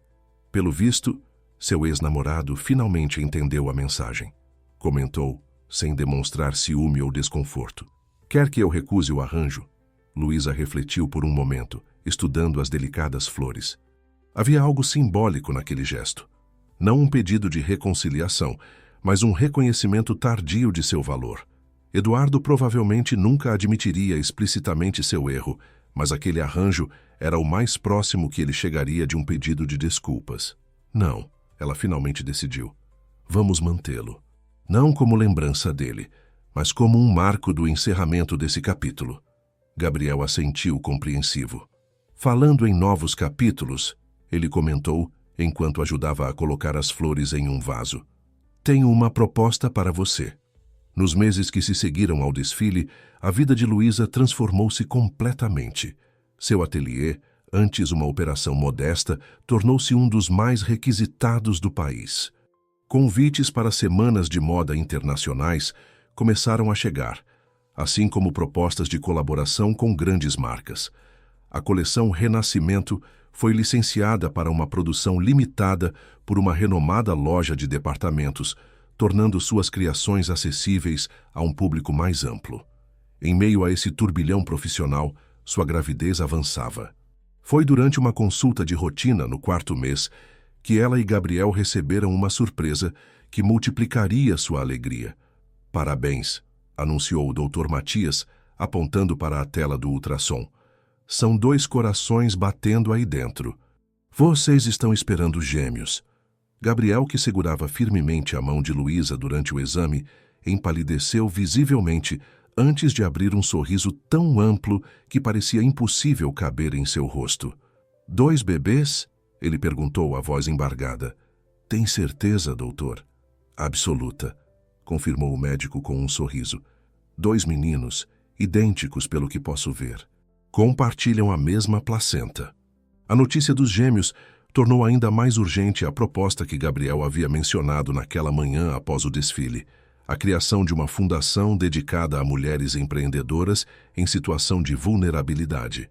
Pelo visto, seu ex-namorado finalmente entendeu a mensagem. Comentou, sem demonstrar ciúme ou desconforto. Quer que eu recuse o arranjo? Luísa refletiu por um momento, estudando as delicadas flores. Havia algo simbólico naquele gesto. Não um pedido de reconciliação, mas um reconhecimento tardio de seu valor. Eduardo provavelmente nunca admitiria explicitamente seu erro, mas aquele arranjo era o mais próximo que ele chegaria de um pedido de desculpas. Não, ela finalmente decidiu. Vamos mantê-lo. Não como lembrança dele, mas como um marco do encerramento desse capítulo. Gabriel assentiu compreensivo. Falando em novos capítulos, ele comentou, enquanto ajudava a colocar as flores em um vaso. Tenho uma proposta para você. Nos meses que se seguiram ao desfile, a vida de Luísa transformou-se completamente. Seu ateliê, antes uma operação modesta, tornou-se um dos mais requisitados do país. Convites para semanas de moda internacionais começaram a chegar, assim como propostas de colaboração com grandes marcas. A coleção Renascimento foi licenciada para uma produção limitada por uma renomada loja de departamentos, tornando suas criações acessíveis a um público mais amplo. Em meio a esse turbilhão profissional, sua gravidez avançava. Foi durante uma consulta de rotina no 4º mês que ela e Gabriel receberam uma surpresa que multiplicaria sua alegria. Parabéns, anunciou o Dr. Matias, apontando para a tela do ultrassom. São 2 corações batendo aí dentro. Vocês estão esperando gêmeos. Gabriel, que segurava firmemente a mão de Luísa durante o exame, empalideceu visivelmente antes de abrir um sorriso tão amplo que parecia impossível caber em seu rosto. 2 bebês? Ele perguntou, a voz embargada. Tem certeza, doutor? Absoluta, confirmou o médico com um sorriso. 2 meninos, idênticos pelo que posso ver. Compartilham a mesma placenta. A notícia dos gêmeos tornou ainda mais urgente a proposta que Gabriel havia mencionado naquela manhã após o desfile, a criação de uma fundação dedicada a mulheres empreendedoras em situação de vulnerabilidade.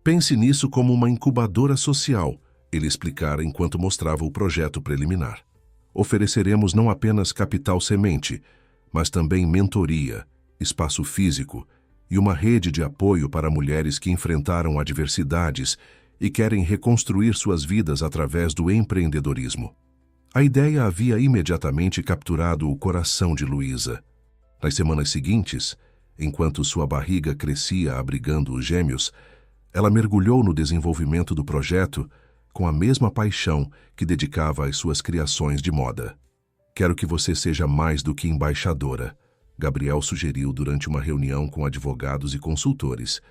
Pense nisso como uma incubadora social, ele explicara enquanto mostrava o projeto preliminar. Ofereceremos não apenas capital semente, mas também mentoria, espaço físico e uma rede de apoio para mulheres que enfrentaram adversidades e querem reconstruir suas vidas através do empreendedorismo. A ideia havia imediatamente capturado o coração de Luísa. Nas semanas seguintes, enquanto sua barriga crescia abrigando os gêmeos, ela mergulhou no desenvolvimento do projeto com a mesma paixão que dedicava às suas criações de moda. Quero que você seja mais do que embaixadora, Gabriel sugeriu durante uma reunião com advogados e consultores.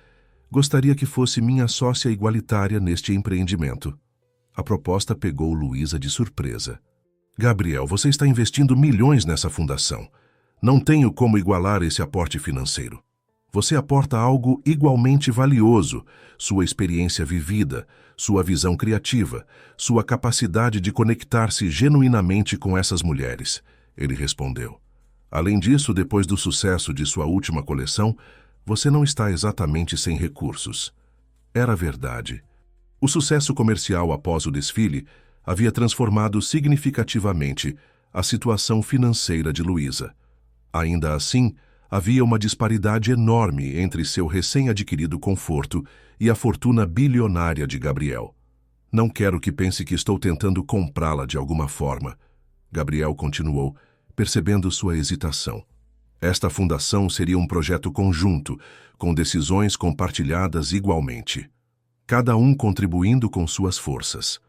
Gostaria que fosse minha sócia igualitária neste empreendimento. A proposta pegou Luísa de surpresa. Gabriel, você está investindo milhões nessa fundação. Não tenho como igualar esse aporte financeiro. Você aporta algo igualmente valioso, sua experiência vivida, sua visão criativa, sua capacidade de conectar-se genuinamente com essas mulheres, ele respondeu. Além disso, depois do sucesso de sua última coleção, você não está exatamente sem recursos. Era verdade. O sucesso comercial após o desfile havia transformado significativamente a situação financeira de Luísa. Ainda assim, havia uma disparidade enorme entre seu recém-adquirido conforto e a fortuna bilionária de Gabriel. Não quero que pense que estou tentando comprá-la de alguma forma, Gabriel continuou, percebendo sua hesitação. Esta fundação seria um projeto conjunto, com decisões compartilhadas igualmente. Cada um contribuindo com suas forças.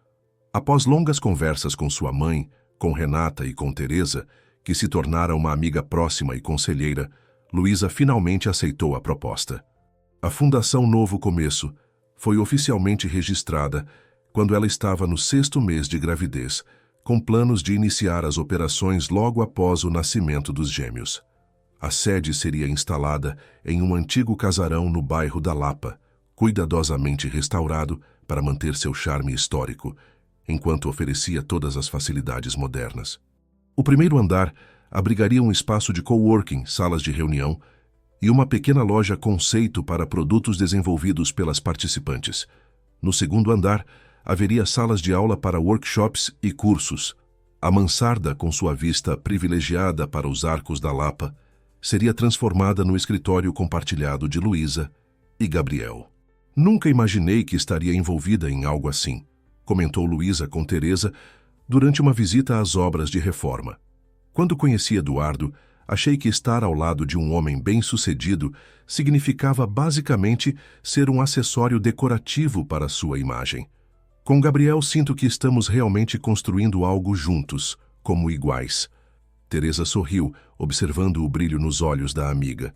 Após longas conversas com sua mãe, com Renata e com Teresa, que se tornara uma amiga próxima e conselheira, Luísa finalmente aceitou a proposta. A Fundação Novo Começo foi oficialmente registrada quando ela estava no 6º mês de gravidez, com planos de iniciar as operações logo após o nascimento dos gêmeos. A sede seria instalada em um antigo casarão no bairro da Lapa, cuidadosamente restaurado para manter seu charme histórico, enquanto oferecia todas as facilidades modernas. O primeiro andar abrigaria um espaço de coworking, salas de reunião e uma pequena loja conceito para produtos desenvolvidos pelas participantes. No segundo andar, haveria salas de aula para workshops e cursos. A mansarda, com sua vista privilegiada para os Arcos da Lapa, seria transformada no escritório compartilhado de Luísa e Gabriel. Nunca imaginei que estaria envolvida em algo assim, comentou Luísa com Teresa durante uma visita às obras de reforma. Quando conheci Eduardo, achei que estar ao lado de um homem bem-sucedido significava basicamente ser um acessório decorativo para sua imagem. Com Gabriel, sinto que estamos realmente construindo algo juntos, como iguais. Teresa sorriu, observando o brilho nos olhos da amiga.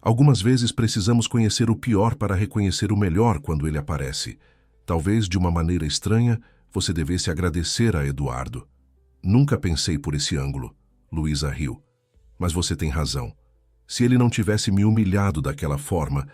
Algumas vezes precisamos conhecer o pior para reconhecer o melhor quando ele aparece. Talvez, de uma maneira estranha, você devesse agradecer a Eduardo. Nunca pensei por esse ângulo. Luísa riu. Mas você tem razão. Se ele não tivesse me humilhado daquela forma,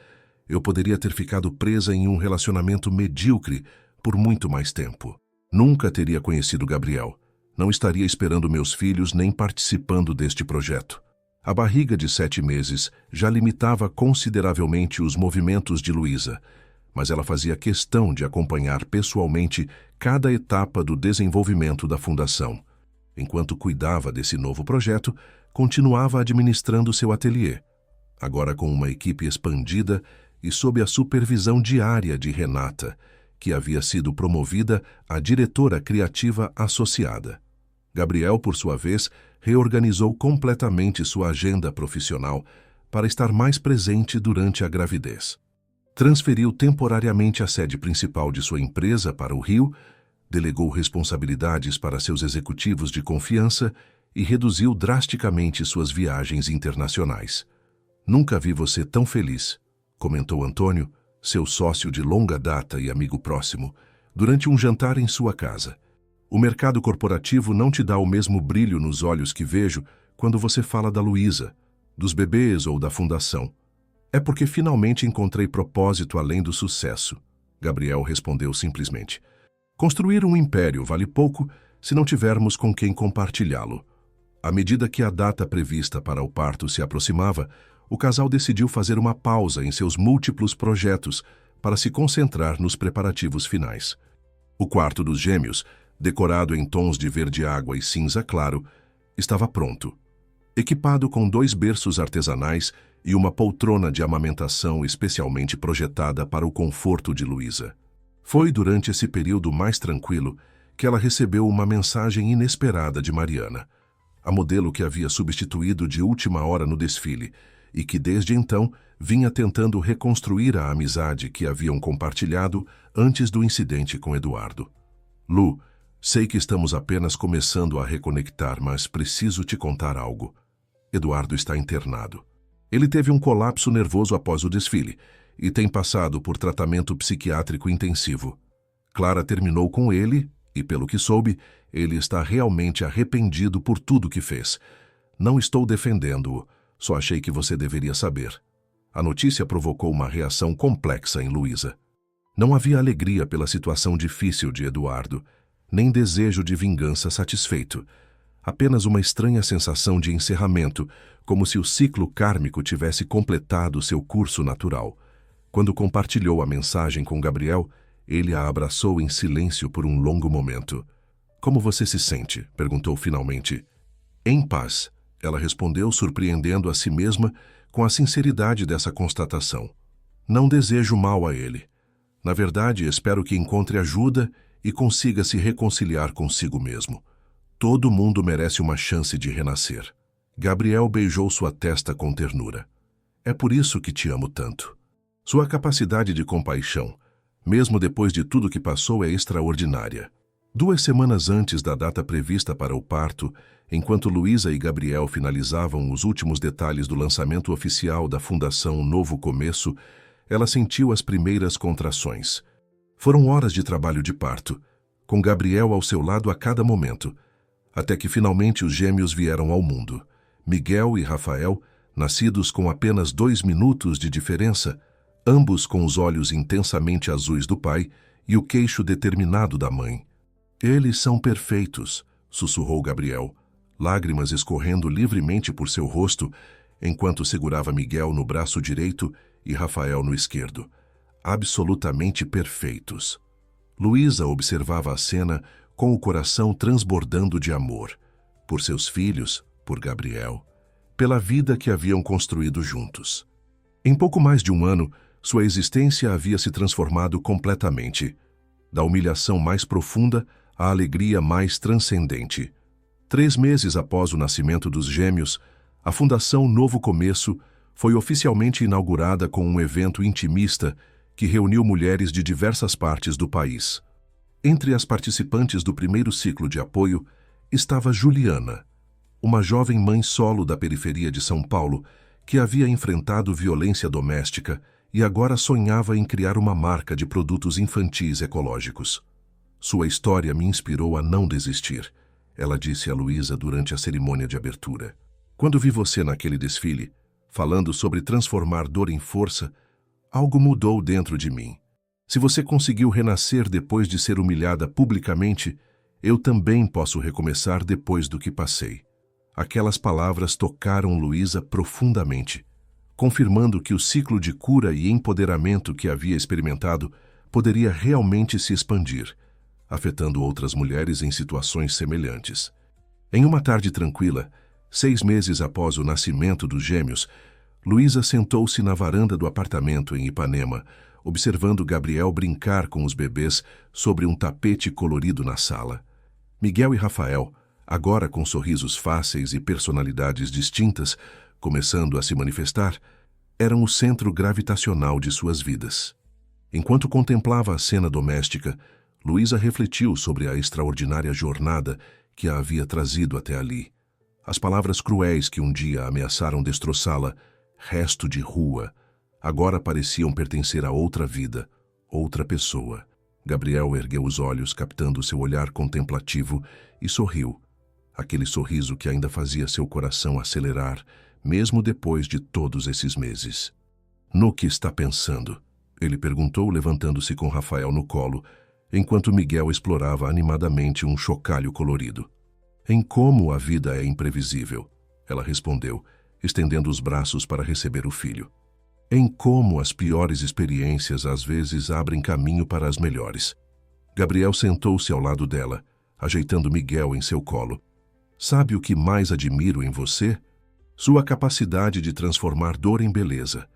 eu poderia ter ficado presa em um relacionamento medíocre por muito mais tempo. Nunca teria conhecido Gabriel. Não estaria esperando meus filhos nem participando deste projeto. A barriga de 7 meses já limitava consideravelmente os movimentos de Luísa, mas ela fazia questão de acompanhar pessoalmente cada etapa do desenvolvimento da fundação. Enquanto cuidava desse novo projeto, continuava administrando seu ateliê, agora com uma equipe expandida e sob a supervisão diária de Renata, que havia sido promovida a diretora criativa associada. Gabriel, por sua vez, reorganizou completamente sua agenda profissional para estar mais presente durante a gravidez. Transferiu temporariamente a sede principal de sua empresa para o Rio, delegou responsabilidades para seus executivos de confiança e reduziu drasticamente suas viagens internacionais. Nunca vi você tão feliz, comentou Antônio, seu sócio de longa data e amigo próximo, durante um jantar em sua casa. O mercado corporativo não te dá o mesmo brilho nos olhos que vejo quando você fala da Luísa, dos bebês ou da fundação. É porque finalmente encontrei propósito além do sucesso, Gabriel respondeu simplesmente. Construir um império vale pouco se não tivermos com quem compartilhá-lo. À medida que a data prevista para o parto se aproximava, o casal decidiu fazer uma pausa em seus múltiplos projetos para se concentrar nos preparativos finais. O quarto dos gêmeos, decorado em tons de verde-água e cinza claro, estava pronto, equipado com 2 berços artesanais e uma poltrona de amamentação especialmente projetada para o conforto de Luísa. Foi durante esse período mais tranquilo que ela recebeu uma mensagem inesperada de Mariana, a modelo que havia substituído de última hora no desfile e que desde então vinha tentando reconstruir a amizade que haviam compartilhado antes do incidente com Eduardo. Lu, sei que estamos apenas começando a reconectar, mas preciso te contar algo. Eduardo está internado. Ele teve um colapso nervoso após o desfile e tem passado por tratamento psiquiátrico intensivo. Clara terminou com ele e, pelo que soube, ele está realmente arrependido por tudo que fez. Não estou defendendo-o, só achei que você deveria saber. A notícia provocou uma reação complexa em Luísa. Não havia alegria pela situação difícil de Eduardo, nem desejo de vingança satisfeito. Apenas uma estranha sensação de encerramento, como se o ciclo kármico tivesse completado seu curso natural. Quando compartilhou a mensagem com Gabriel, ele a abraçou em silêncio por um longo momento. Como você se sente? Perguntou finalmente. Em paz, ela respondeu, surpreendendo a si mesma com a sinceridade dessa constatação. Não desejo mal a ele. Na verdade, espero que encontre ajuda e consiga se reconciliar consigo mesmo. Todo mundo merece uma chance de renascer. Gabriel beijou sua testa com ternura. É por isso que te amo tanto. Sua capacidade de compaixão, mesmo depois de tudo que passou, é extraordinária. 2 semanas antes da data prevista para o parto, enquanto Luísa e Gabriel finalizavam os últimos detalhes do lançamento oficial da Fundação Novo Começo, ela sentiu as primeiras contrações. Foram horas de trabalho de parto, com Gabriel ao seu lado a cada momento, até que finalmente os gêmeos vieram ao mundo. Miguel e Rafael, nascidos com apenas 2 minutos de diferença, ambos com os olhos intensamente azuis do pai e o queixo determinado da mãe. Eles são perfeitos, sussurrou Gabriel, lágrimas escorrendo livremente por seu rosto, enquanto segurava Miguel no braço direito e Rafael no esquerdo. Absolutamente perfeitos. Luísa observava a cena com o coração transbordando de amor, por seus filhos, por Gabriel, pela vida que haviam construído juntos. Em pouco mais de um ano, sua existência havia se transformado completamente. Da humilhação mais profunda à alegria mais transcendente. 3 meses após o nascimento dos gêmeos, a Fundação Novo Começo foi oficialmente inaugurada com um evento intimista que reuniu mulheres de diversas partes do país. Entre as participantes do primeiro ciclo de apoio estava Juliana, uma jovem mãe solo da periferia de São Paulo que havia enfrentado violência doméstica e agora sonhava em criar uma marca de produtos infantis ecológicos. Sua história me inspirou a não desistir, ela disse a Luísa durante a cerimônia de abertura. Quando vi você naquele desfile, falando sobre transformar dor em força, algo mudou dentro de mim. Se você conseguiu renascer depois de ser humilhada publicamente, eu também posso recomeçar depois do que passei. Aquelas palavras tocaram Luísa profundamente, confirmando que o ciclo de cura e empoderamento que havia experimentado poderia realmente se expandir, afetando outras mulheres em situações semelhantes. Em uma tarde tranquila, 6 meses após o nascimento dos gêmeos, Luísa sentou-se na varanda do apartamento em Ipanema, observando Gabriel brincar com os bebês sobre um tapete colorido na sala. Miguel e Rafael, agora com sorrisos fáceis e personalidades distintas, começando a se manifestar, eram o centro gravitacional de suas vidas. Enquanto contemplava a cena doméstica, Luísa refletiu sobre a extraordinária jornada que a havia trazido até ali. As palavras cruéis que um dia ameaçaram destroçá-la, resto de rua, agora pareciam pertencer a outra vida, outra pessoa. Gabriel ergueu os olhos, captando seu olhar contemplativo, e sorriu. Aquele sorriso que ainda fazia seu coração acelerar, mesmo depois de todos esses meses. No que está pensando? Ele perguntou, levantando-se com Rafael no colo, enquanto Miguel explorava animadamente um chocalho colorido. Em como a vida é imprevisível, ela respondeu, estendendo os braços para receber o filho. Em como as piores experiências às vezes abrem caminho para as melhores. Gabriel sentou-se ao lado dela, ajeitando Miguel em seu colo. Sabe o que mais admiro em você? Sua capacidade de transformar dor em beleza.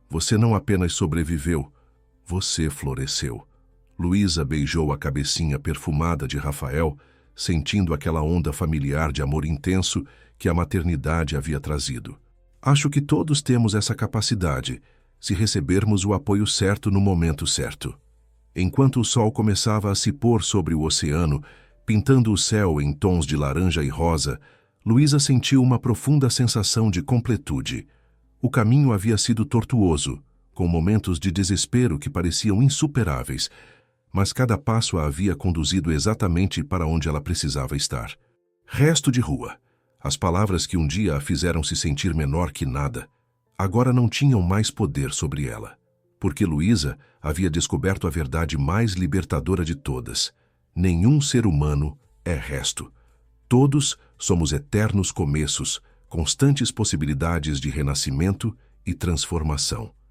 Você não apenas sobreviveu, você floresceu. Luísa beijou a cabecinha perfumada de Rafael, sentindo aquela onda familiar de amor intenso que a maternidade havia trazido. Acho que todos temos essa capacidade, se recebermos o apoio certo no momento certo. Enquanto o sol começava a se pôr sobre o oceano, pintando o céu em tons de laranja e rosa, Luísa sentiu uma profunda sensação de completude. O caminho havia sido tortuoso, com momentos de desespero que pareciam insuperáveis, mas cada passo a havia conduzido exatamente para onde ela precisava estar. Resto de rua. As palavras que um dia a fizeram se sentir menor que nada, agora não tinham mais poder sobre ela, porque Luísa havia descoberto a verdade mais libertadora de todas. Nenhum ser humano é resto. Todos somos eternos começos, constantes possibilidades de renascimento e transformação.